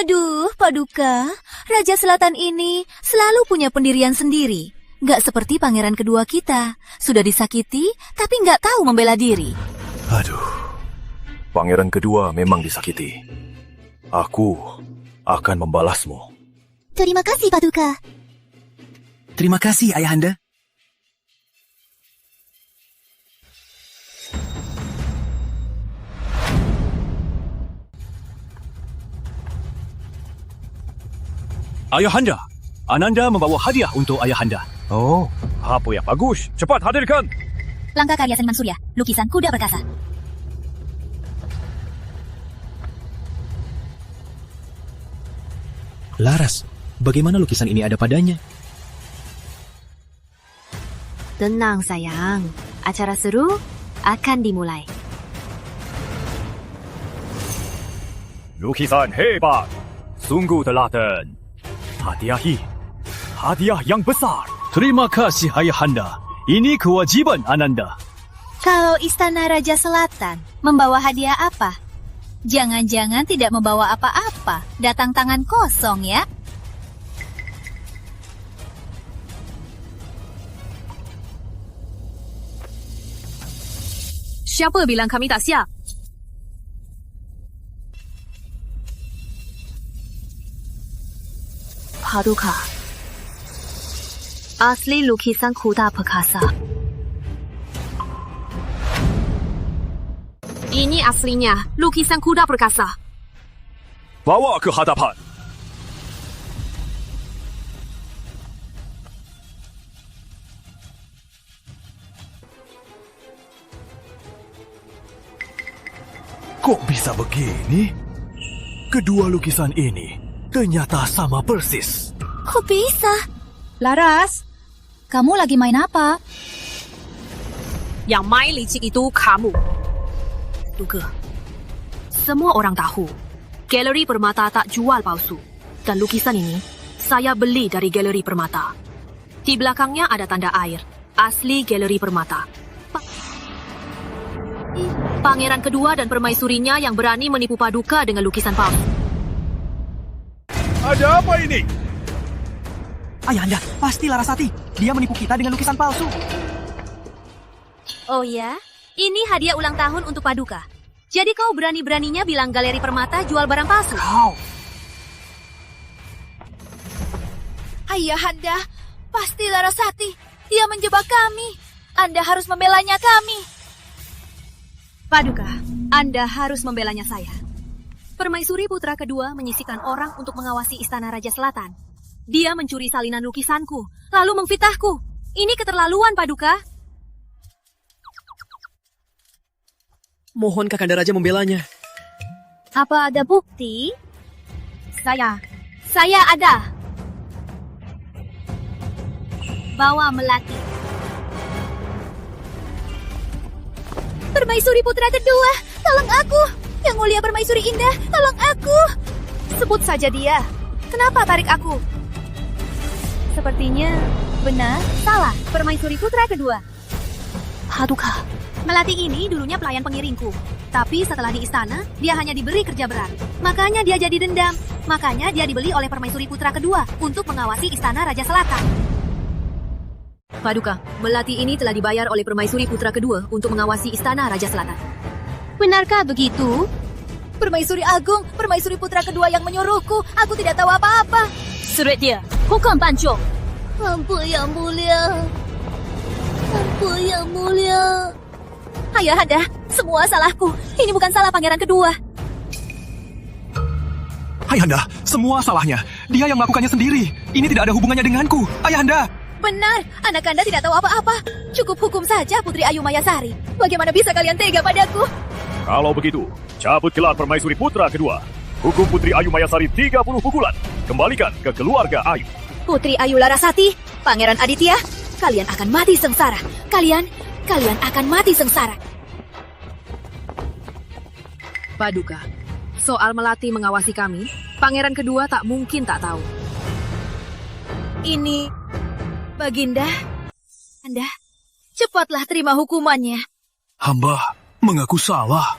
Aduh, Paduka, Raja Selatan ini selalu punya pendirian sendiri. Gak seperti pangeran kedua kita. Sudah disakiti, tapi gak tahu membela diri. Aduh, pangeran kedua memang disakiti. Aku akan membalasmu. Terima kasih, Paduka. Terima kasih, Ayahanda. Ayahanda, Ananda membawa hadiah untuk Ayahanda. Oh, apa yang bagus? Cepat hadirkan. Langkah karya seniman Surya, lukisan kuda perkasa. Laras, bagaimana lukisan ini ada padanya? Tenang sayang, acara seru akan dimulai. Lukisan hebat, sungguh telaten. Hadiah yang besar. Terima kasih Ayahanda. Ini kewajiban Ananda. Kalau Istana Raja Selatan membawa hadiah apa? Jangan-jangan tidak membawa apa-apa. Datang tangan kosong ya. Siapa bilang kami tak siap? Paduka. Asli lukisan kuda perkasa. Ini aslinya, lukisan kuda perkasa. Bawa ke hadapan. Kok bisa begini? Kedua lukisan ini ternyata sama persis. Kok bisa? Laras, Kamu lagi main apa? Yang main licik itu kamu. Duga, semua orang tahu, Galeri Permata tak jual palsu. Dan lukisan ini, saya beli dari Galeri Permata. Di belakangnya ada tanda air, asli Galeri Permata. Pangeran kedua dan permaisurinya yang berani menipu Paduka dengan lukisan palsu. Ada apa ini? Ayahanda, pasti Larasati. Dia menipu kita dengan lukisan palsu. Oh ya? Ini hadiah ulang tahun untuk Paduka. Jadi kau berani-beraninya bilang Galeri Permata jual barang palsu? Ayahanda, pasti Larasati. Dia menjebak kami. Anda harus membelanya kami. Paduka, Anda harus membelanya saya. Permaisuri putra kedua menyisihkan orang untuk mengawasi Istana Raja Selatan. Dia mencuri salinan lukisanku, lalu memfitnahku. Ini keterlaluan, Paduka. Mohon Kakanda Raja membelanya. Apa ada bukti? Saya ada. Bawa Melati. Permaisuri putra kedua, tolong aku. Yang mulia Permaisuri Indah, tolong aku. Sebut saja dia. Kenapa tarik aku? Sepertinya benar, salah. Permaisuri putra kedua. Paduka, Melati ini dulunya pelayan pengiringku. Tapi setelah di istana, dia hanya diberi kerja berat. Makanya dia jadi dendam. Makanya dia dibeli oleh permaisuri putra kedua untuk mengawasi istana Raja Selatan. Paduka, melati ini telah dibayar oleh permaisuri putra kedua untuk mengawasi istana Raja Selatan. Benarkah begitu? Permaisuri Agung, permaisuri putra kedua yang menyuruhku. Aku tidak tahu apa-apa. Surat dia, hukum pancung. Ampun yang mulia. Ampun yang mulia. Ayahanda, semua salahku. Ini bukan salah pangeran kedua. Ayahanda, semua salahnya. Dia yang melakukannya sendiri. Ini tidak ada hubungannya denganku. Ayahanda. Benar, anak Anda tidak tahu apa-apa. Cukup hukum saja Putri Ayu Mayasari. Bagaimana bisa kalian tega padaku? Kalau begitu, cabut gelar permaisuri putra kedua. Hukum Putri Ayu Mayasari 30 pukulan. Kembalikan ke keluarga Ayu. Putri Ayu Larasati, Pangeran Aditya, kalian akan mati sengsara. Kalian akan mati sengsara. Paduka, soal melati mengawasi kami, pangeran kedua tak mungkin tak tahu. Ini, Baginda, Anda, cepatlah terima hukumannya. Hamba mengaku salah.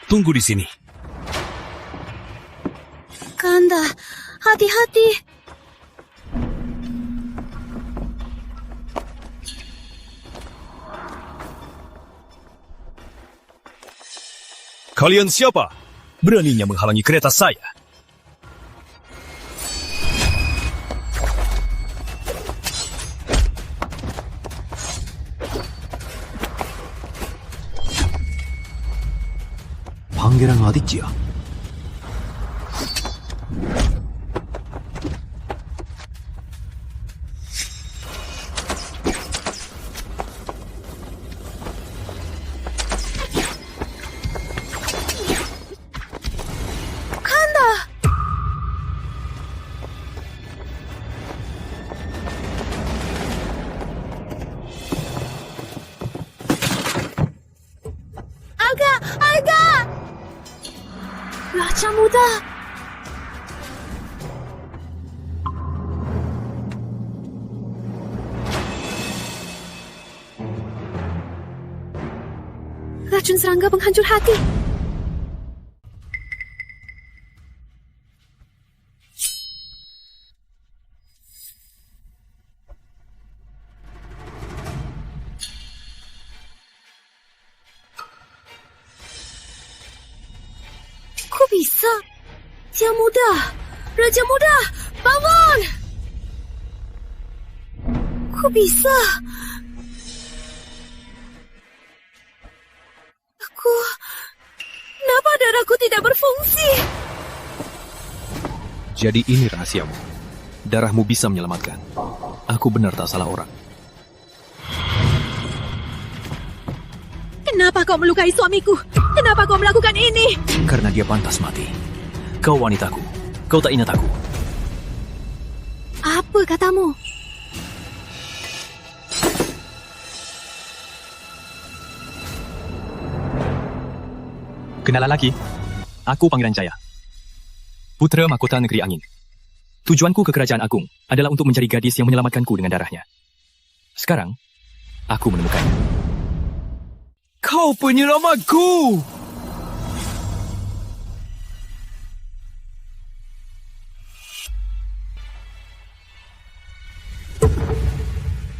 Tunggu di sini. Kanda, hati-hati. Kalian siapa? Beraninya menghalangi kereta saya? Pangeran Aditya. Aga! Raja muda! Racun serangga penghancur hati. Kok bisa? Raja muda, bangun! Kok bisa? Kenapa darahku tidak berfungsi? Jadi ini rahasiamu. Darahmu bisa menyelamatkan. Aku benar tak salah orang. Kenapa kau melukai suamiku? Kenapa kau melakukan ini? Karena dia pantas mati. Kau wanitaku. Kau tak ingat aku. Apa katamu? Kenalan lagi. Aku Pangeran Jaya. Putra Mahkota Negeri Angin. Tujuanku ke Kerajaan Agung adalah untuk mencari gadis yang menyelamatkanku dengan darahnya. Sekarang, aku menemukannya. Kau penyelamatku!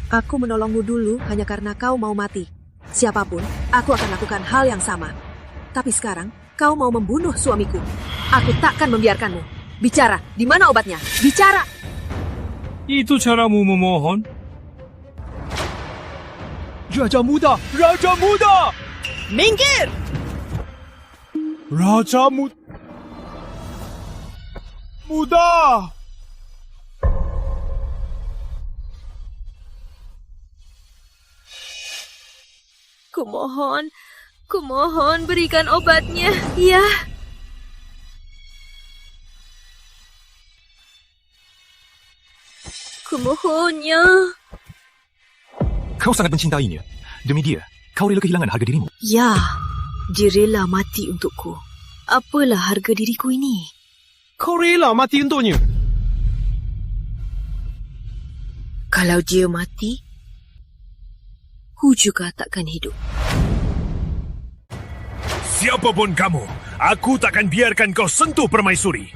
Aku menolongmu dulu hanya karena kau mau mati. Siapapun, aku akan lakukan hal yang sama. Tapi sekarang, kau mau membunuh suamiku. Aku takkan membiarkanmu. Bicara, di mana obatnya? Bicara! Itu caramu memohon? Raja muda! Raja muda! Minggir! Raja muda! Kumohon berikan obatnya. Ya. Kumohonnya. Kau sangat mencintainya. Demi dia, kau rela kehilangan harga dirimu. Ya, dia rela mati untukku. Apalah harga diriku ini? Kau rela mati untuknya? Kalau dia mati, ku juga takkan hidup. Siapapun kamu, aku takkan biarkan kau sentuh permaisuri.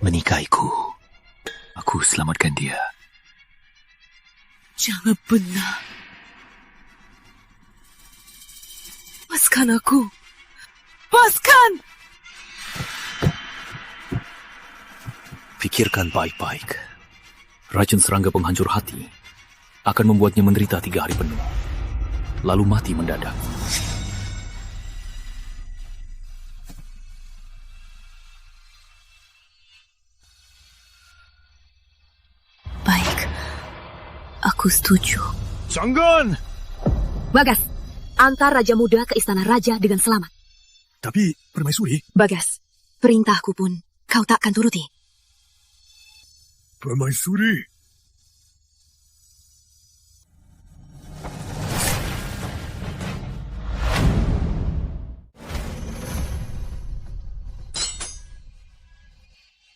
Menikahiku. Aku selamatkan dia. Jangan benar. Lepaskan aku. Lepaskan! Pikirkan baik-baik. Racun serangga penghancur hati akan membuatnya menderita 3 hari penuh, lalu mati mendadak. Baik, aku setuju. Jangan! Bagas, antar Raja Muda ke Istana Raja dengan selamat. Tapi, Permaisuri... Bagas, perintahku pun kau takkan turuti. Permaisuri...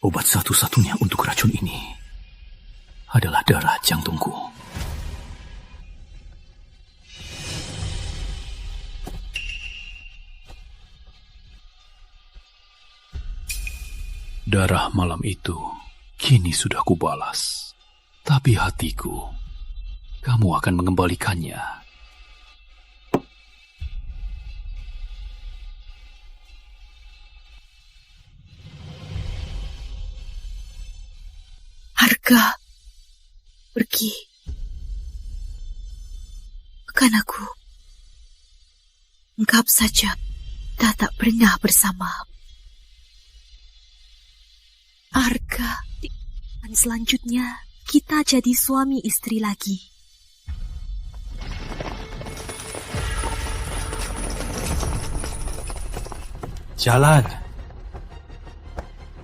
Obat satu-satunya untuk racun ini adalah darah jantungku. Darah malam itu kini sudah kubalas. Tapi hatiku, kamu akan mengembalikannya. Harga pergi. Bukan aku. Anggap saja kita tak pernah bersama. Harga. Dan selanjutnya kita jadi suami istri lagi. Jalan.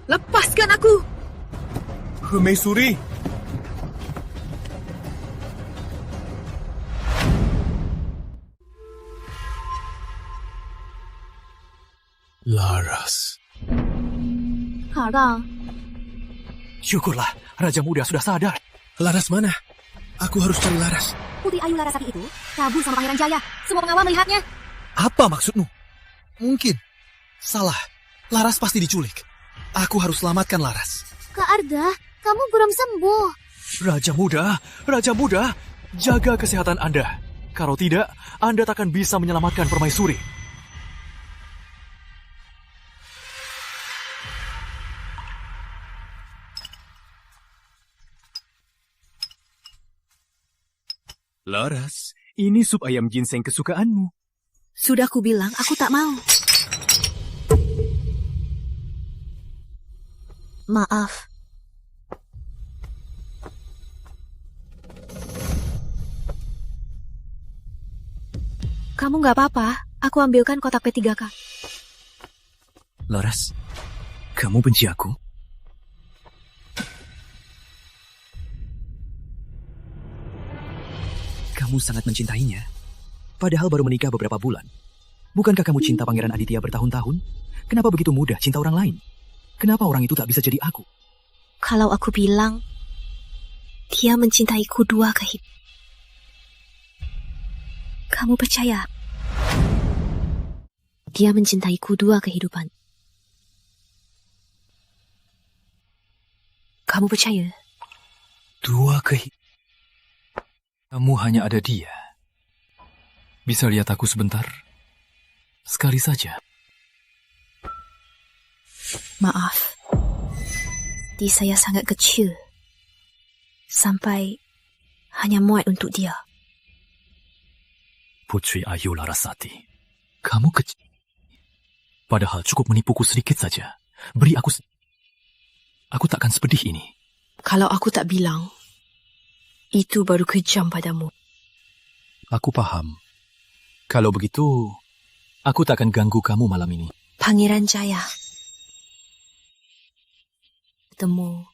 Lepaskan aku. Permaisuri... Laras. Harga. Syukurlah, Raja Muda sudah sadar. Laras mana? Aku harus cari Laras. Putri Ayu Larasati itu kabur sama Pangeran Jaya. Semua pengawal melihatnya. Apa maksudmu? Mungkin. Salah. Laras pasti diculik. Aku harus selamatkan Laras. Kak Arda, kamu belum sembuh. Raja Muda, jaga kesehatan Anda. Kalau tidak, Anda takkan bisa menyelamatkan Permaisuri. Laras, ini sup ayam ginseng kesukaanmu. Sudah ku bilang aku tak mau. Maaf. Kamu nggak apa-apa. Aku ambilkan kotak P3K. Laras, kamu benci aku? Kamu sangat mencintainya. Padahal baru menikah beberapa bulan. Bukankah kamu cinta Pangeran Aditya bertahun-tahun? Kenapa begitu mudah cinta orang lain? Kenapa orang itu tak bisa jadi aku? Kalau aku bilang, dia mencintaiku 2 kehidupan. Kamu percaya? Dia mencintaiku 2 kehidupan. Kamu percaya? 2 kehidupan. Kamu hanya ada dia. Bisa lihat aku sebentar? Sekali saja. Maaf. Hati saya sangat kecil. Sampai hanya muat untuk dia. Putri Ayu Larasati, kamu kecil. Padahal cukup menipuku sedikit saja. Beri aku aku takkan sepedih ini. Kalau aku tak bilang, itu baru kejam padamu. Aku paham. Kalau begitu, aku tak akan ganggu kamu malam ini. Pangeran Jaya, bertemu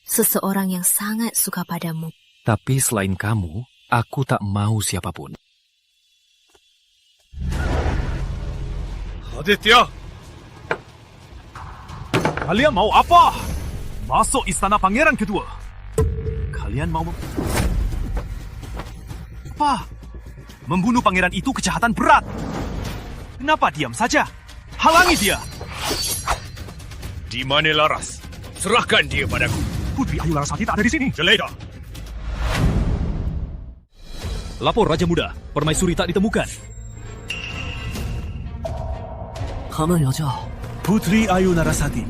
seseorang yang sangat suka padamu. Tapi selain kamu, aku tak mau siapapun. Aditya! Kalian mau apa? Masuk istana pangeran kedua. Kalian mau... Apa? Membunuh pangeran itu kejahatan berat. Kenapa diam saja? Halangi dia! Di mana Laras? Serahkan dia padaku. Putri Ayu Larasati tak ada di sini. Jeleda. Lapor Raja Muda, permaisuri tak ditemukan. Putri Ayu Larasati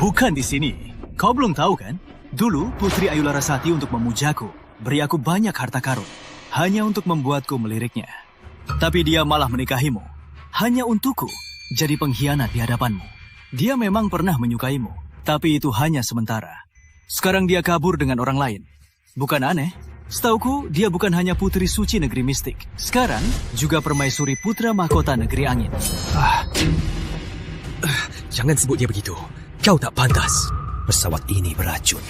bukan di sini. Kau belum tahu kan? Dulu Putri Ayu Larasati untuk memujaku, beri aku banyak harta karun, hanya untuk membuatku meliriknya. Tapi dia malah menikahimu, hanya untukku, jadi pengkhianat di hadapanmu. Dia memang pernah menyukaimu, tapi itu hanya sementara. Sekarang dia kabur dengan orang lain. Bukan aneh, setauku dia bukan hanya putri suci negeri mistik. Sekarang juga permaisuri putra mahkota negeri angin. Jangan sebutnya begitu. Kau tak pantas. Pesawat ini beracun.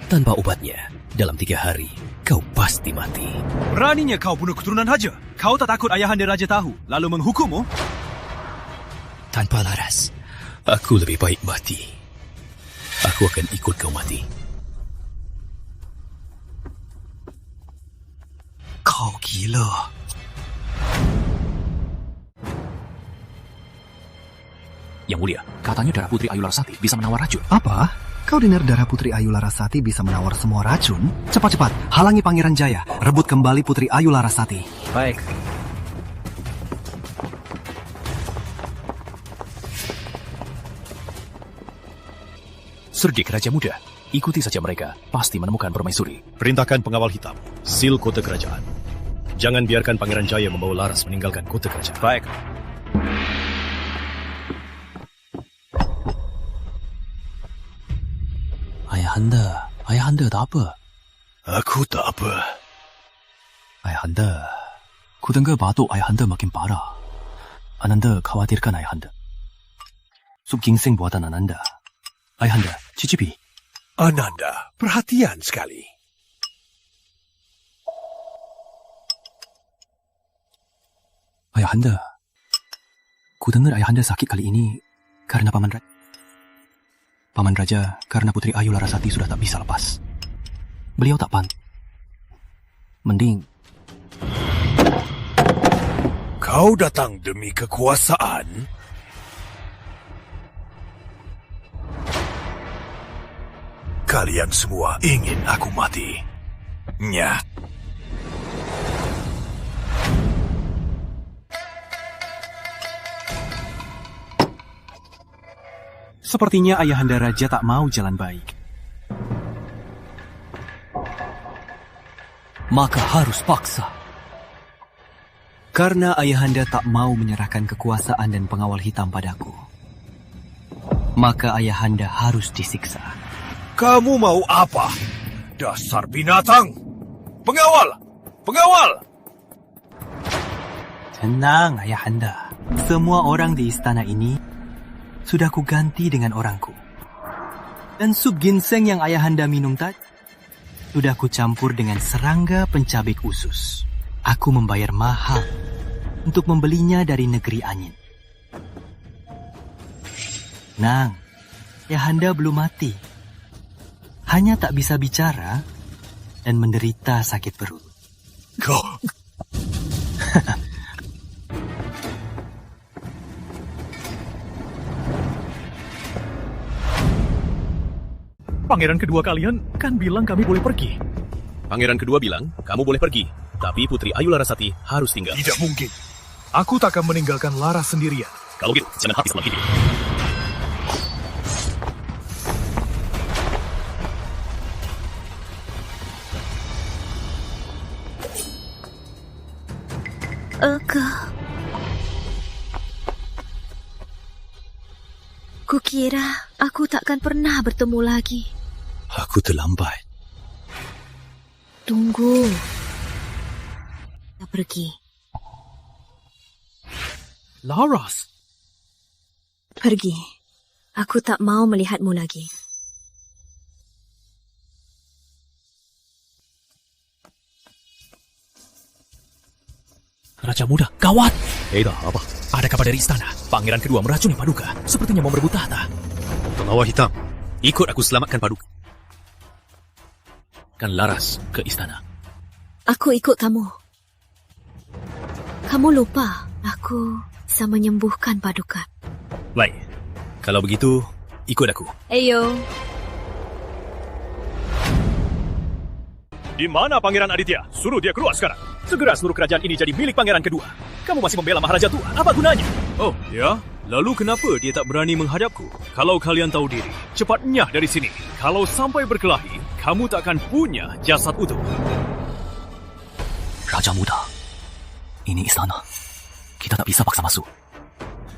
Tanpa obatnya, dalam 3 hari, kau pasti mati. Beraninya kau bunuh keturunan Raja. Kau tak takut ayahanda Raja tahu, lalu menghukummu? Tanpa Laras, aku lebih baik mati. Aku akan ikut kau mati. Kau gila. Yang Mulia, katanya darah Putri Ayu Larasati bisa menawar racun. Apa? Kau dengar darah Putri Ayu Larasati bisa menawar semua racun? Cepat-cepat, halangi Pangeran Jaya. Rebut kembali Putri Ayu Larasati. Baik. Serdik Raja Muda, ikuti saja mereka. Pasti menemukan permaisuri. Perintahkan pengawal hitam. Sil kota kerajaan. Jangan biarkan Pangeran Jaya membawa Laras meninggalkan kota kerajaan. Baik. Ayahanda tak apa? Aku tak apa. Ayahanda, ku dengar batuk ayahanda makin parah. Ananda khawatirkan ayahanda. Sup ginseng buatan Ananda. Ayahanda, cicipi. Ananda, perhatian sekali. Ayahanda, ku dengar ayahanda sakit kali ini karena Paman Raja. Paman Raja karena Putri Ayu Larasati sudah tak bisa lepas. Beliau tak mending. Kau datang demi kekuasaan? Kalian semua ingin aku mati. Nyah. Sepertinya ayahanda Raja tak mau jalan baik. Maka harus paksa. Karena ayahanda tak mau menyerahkan kekuasaan dan pengawal hitam padaku, maka ayahanda harus disiksa. Kamu mau apa? Dasar binatang! Pengawal! Pengawal! Tenang, ayahanda. Semua orang di istana ini sudah kuganti dengan orangku. Dan sup ginseng yang ayahanda minum tadi sudah kucampur dengan serangga pencabik usus. Aku membayar mahal untuk membelinya dari negeri angin. Nang, ayahanda belum mati. Hanya tak bisa bicara dan menderita sakit perut. Kau... Pangeran kedua kalian kan bilang kami boleh pergi. Pangeran kedua bilang, kamu boleh pergi. Tapi Putri Ayu Larasati harus tinggal. Tidak mungkin. Aku tak akan meninggalkan Laras sendirian. Kalau gitu, jangan habis dalam hidup. Kukira aku takkan pernah bertemu lagi. Aku terlambat. Tunggu. Kita pergi. Laras. Pergi. Aku tak mau melihatmu lagi. Raja Muda, gawat! Apa? Ada kabar dari istana. Pangeran kedua meracuni Paduka. Sepertinya mau merebut tahta. Pengawal hitam, ikut aku selamatkan Paduka. Kan Laras ke istana. Aku ikut kamu. Kamu lupa, aku bisa menyembuhkan Paduka. Baik, kalau begitu, ikut aku. Ayo. Di mana Pangeran Aditya? Suruh dia keluar sekarang. Segera suruh kerajaan ini jadi milik Pangeran kedua. Kamu masih membela Maharaja tua. Apa gunanya? Oh, ya? Lalu kenapa dia tak berani menghadapku? Kalau kalian tahu diri, cepatnya dari sini. Kalau sampai berkelahi, kamu tak akan punya jasad utuh. Raja Muda, ini istana. Kita tak bisa paksa masuk.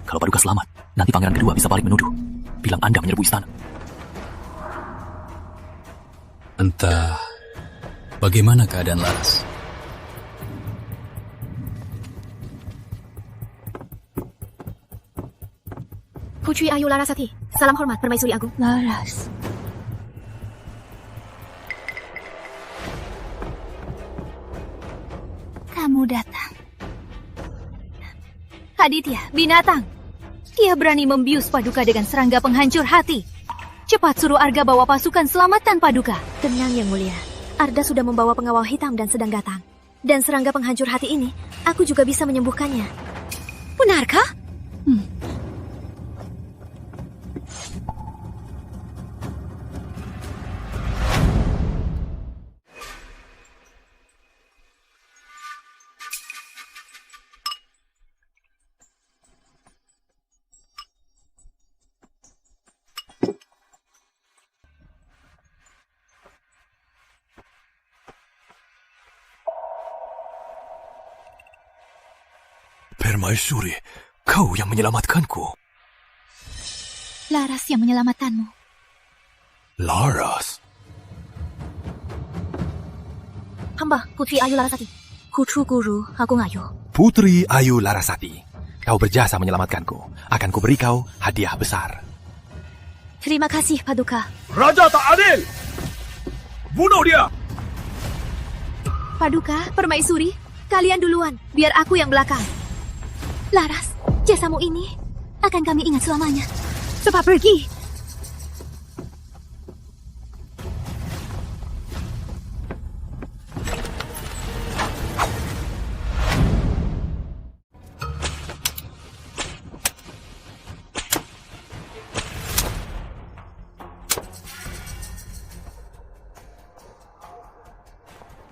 Kalau Paduka selamat, nanti Pangeran kedua bisa balik menuduh. Bilang Anda menyerbu istana. Entah bagaimana keadaan Laras. Putri Ayu Larasati, salam hormat Permaisuri Agung. Laras. Kamu datang. Aditya, binatang. Dia berani membius Paduka dengan serangga penghancur hati. Cepat suruh Arga bawa pasukan selamatkan Paduka. Tenang, Yang Mulia. Arda sudah membawa pengawal hitam dan sedang datang. Dan serangga penghancur hati ini, aku juga bisa menyembuhkannya. Benarkah? Permaisuri, kau yang menyelamatkanku. Laras yang menyelamatkanmu. Laras? Hamba, Putri Ayu Larasati. Kucu Guru Agung Ayu. Putri Ayu Larasati, kau berjasa menyelamatkanku. Akan kuberi kau hadiah besar. Terima kasih, Paduka. Raja tak adil! Bunuh dia! Paduka, Permaisuri, kalian duluan, biar aku yang belakang. Laras, jasamu ini akan kami ingat selamanya. Cepat pergi.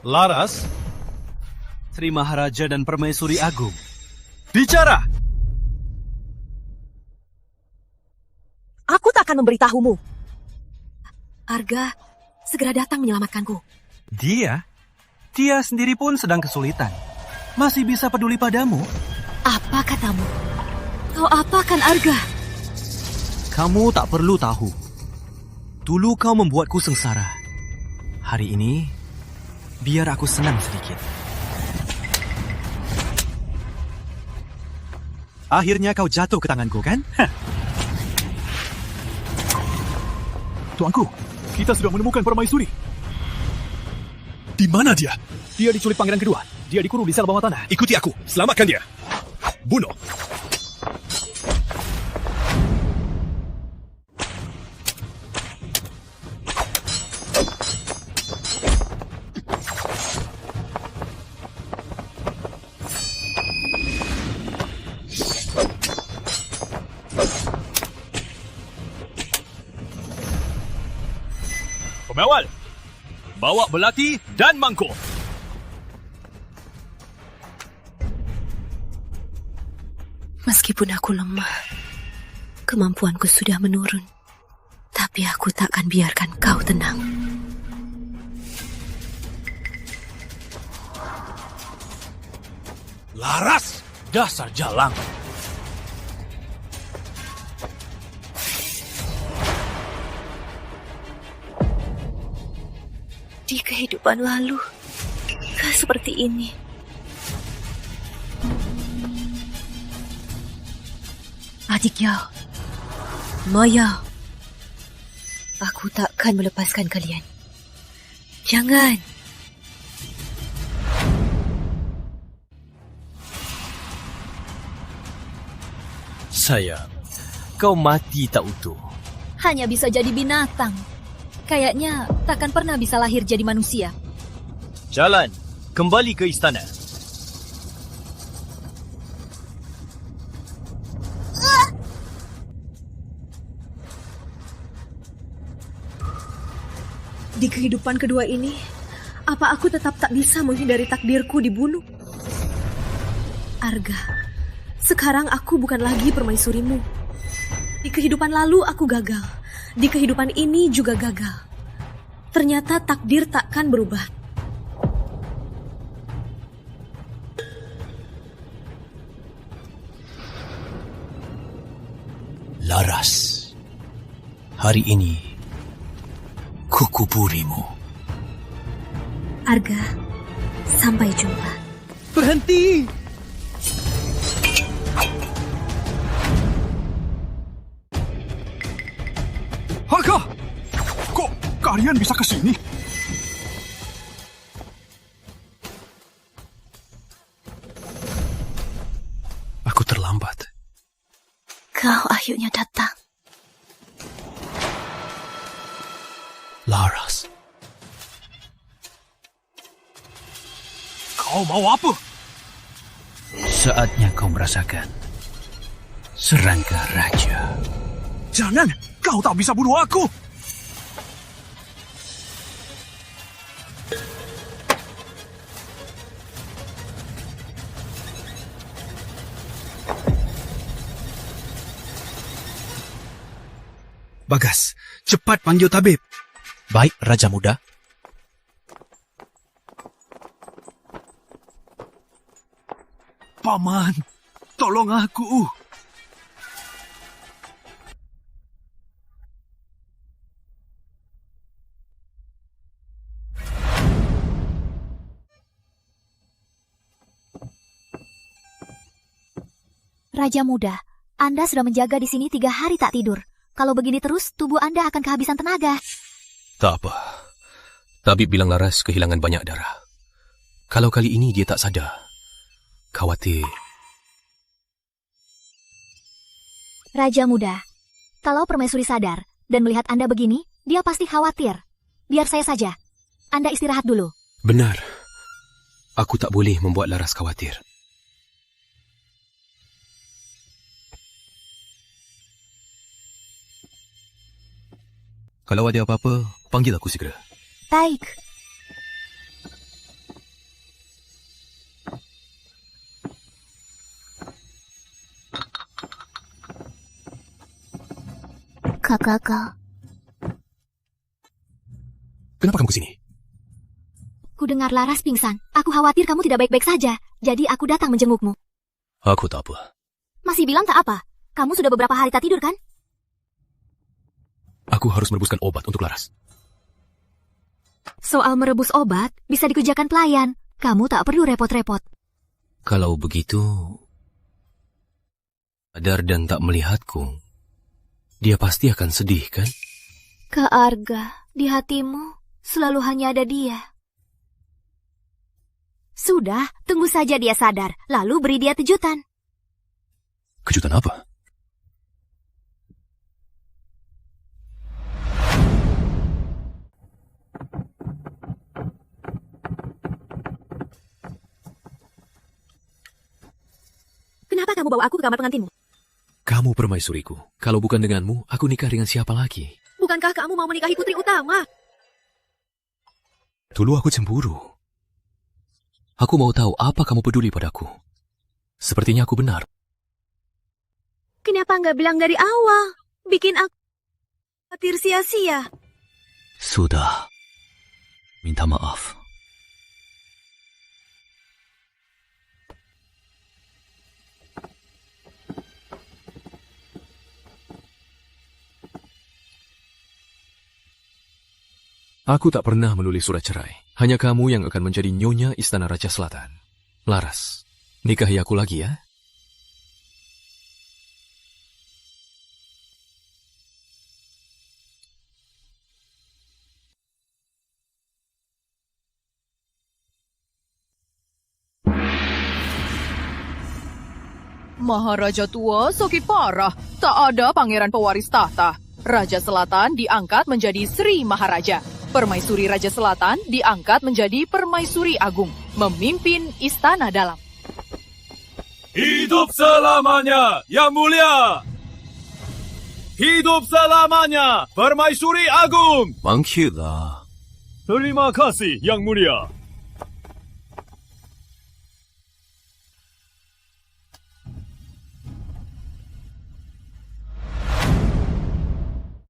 Laras, Sri Maharaja dan Permaisuri Agung. Bicara! Aku tak akan memberitahumu. Arga, segera datang menyelamatkanku. Dia sendiri pun sedang kesulitan. Masih bisa peduli padamu? Apa katamu? Kau apakan Arga? Kamu tak perlu tahu. Dulu kau membuatku sengsara. Hari ini, biar aku senang sedikit. Akhirnya kau jatuh ke tanganku, kan? Tuanku, kita sudah menemukan Permaisuri. Di mana dia? Dia diculik Pangeran kedua. Dia dikurung di sel bawah tanah. Ikuti aku, selamatkan dia. Bunuh. Pengawal, bawa belati dan mangkuk. Meskipun aku lemah, kemampuanku sudah menurun. Tapi aku takkan biarkan kau tenang. Laras, dasar jalang. Di kehidupan lalu, kau seperti ini. Aditya, Maya, aku takkan melepaskan kalian. Jangan. Sayang, kau mati tak utuh. Hanya bisa jadi binatang. Kayaknya takkan pernah bisa lahir jadi manusia. Jalan, kembali ke istana. Di kehidupan kedua ini, apa aku tetap tak bisa menghindari takdirku dibunuh? Arga, sekarang aku bukan lagi permaisurimu. Di kehidupan lalu aku gagal. Di kehidupan ini juga gagal. Ternyata takdir takkan berubah. Laras, hari ini kukuburimu. Arga, sampai jumpa. Berhenti! Harga! Kok kalian bisa ke sini? Aku terlambat. Kau akhirnya datang. Laras. Kau mau apa? Saatnya kau merasakan serangga raja. Jangan! Kau tak bisa bunuh aku! Bagas, cepat panggil tabib. Baik, Raja Muda. Paman, tolong aku. Raja Muda, Anda sudah menjaga di sini 3 hari tak tidur. Kalau begini terus, tubuh Anda akan kehabisan tenaga. Tak apa. Tabib bilang Laras kehilangan banyak darah. Kalau kali ini dia tak sadar, khawatir. Raja Muda, kalau permaisuri sadar dan melihat Anda begini, dia pasti khawatir. Biar saya saja. Anda istirahat dulu. Benar. Aku tak boleh membuat Laras khawatir. Kalau ada apa-apa, panggil aku segera. Baik. Kakak. Kenapa kamu kesini? Ku dengar Laras pingsan. Aku khawatir kamu tidak baik-baik saja. Jadi aku datang menjengukmu. Aku tak apa. Masih bilang tak apa? Kamu sudah beberapa hari tak tidur kan? Aku harus merebuskan obat untuk Laras. Soal merebus obat, bisa dikerjakan pelayan. Kamu tak perlu repot-repot. Kalau begitu, sadar dan tak melihatku, dia pasti akan sedih, kan? Kak Arga, di hatimu selalu hanya ada dia. Sudah, tunggu saja dia sadar, lalu beri dia kejutan. Kejutan apa? Kenapa kamu bawa aku ke kamar pengantinmu? Kamu permaisuriku. Kalau bukan denganmu, aku nikah dengan siapa lagi? Bukankah kamu mau menikahi putri utama? Dulu aku cemburu. Aku mau tahu apa kamu peduli padaku. Sepertinya aku benar. Kenapa nggak bilang dari awal? Bikin aku khawatir sia-sia. Sudah. Minta maaf. Aku tak pernah menulis surat cerai. Hanya kamu yang akan menjadi nyonya Istana Raja Selatan. Laras, nikahi aku lagi ya. Maharaja tua sakit parah. Tak ada pangeran pewaris tahta. Raja Selatan diangkat menjadi Sri Maharaja. Permaisuri Raja Selatan diangkat menjadi Permaisuri Agung, memimpin Istana Dalam. Hidup selamanya, Yang Mulia! Hidup selamanya, Permaisuri Agung! Bangkitlah. Terima kasih, Yang Mulia.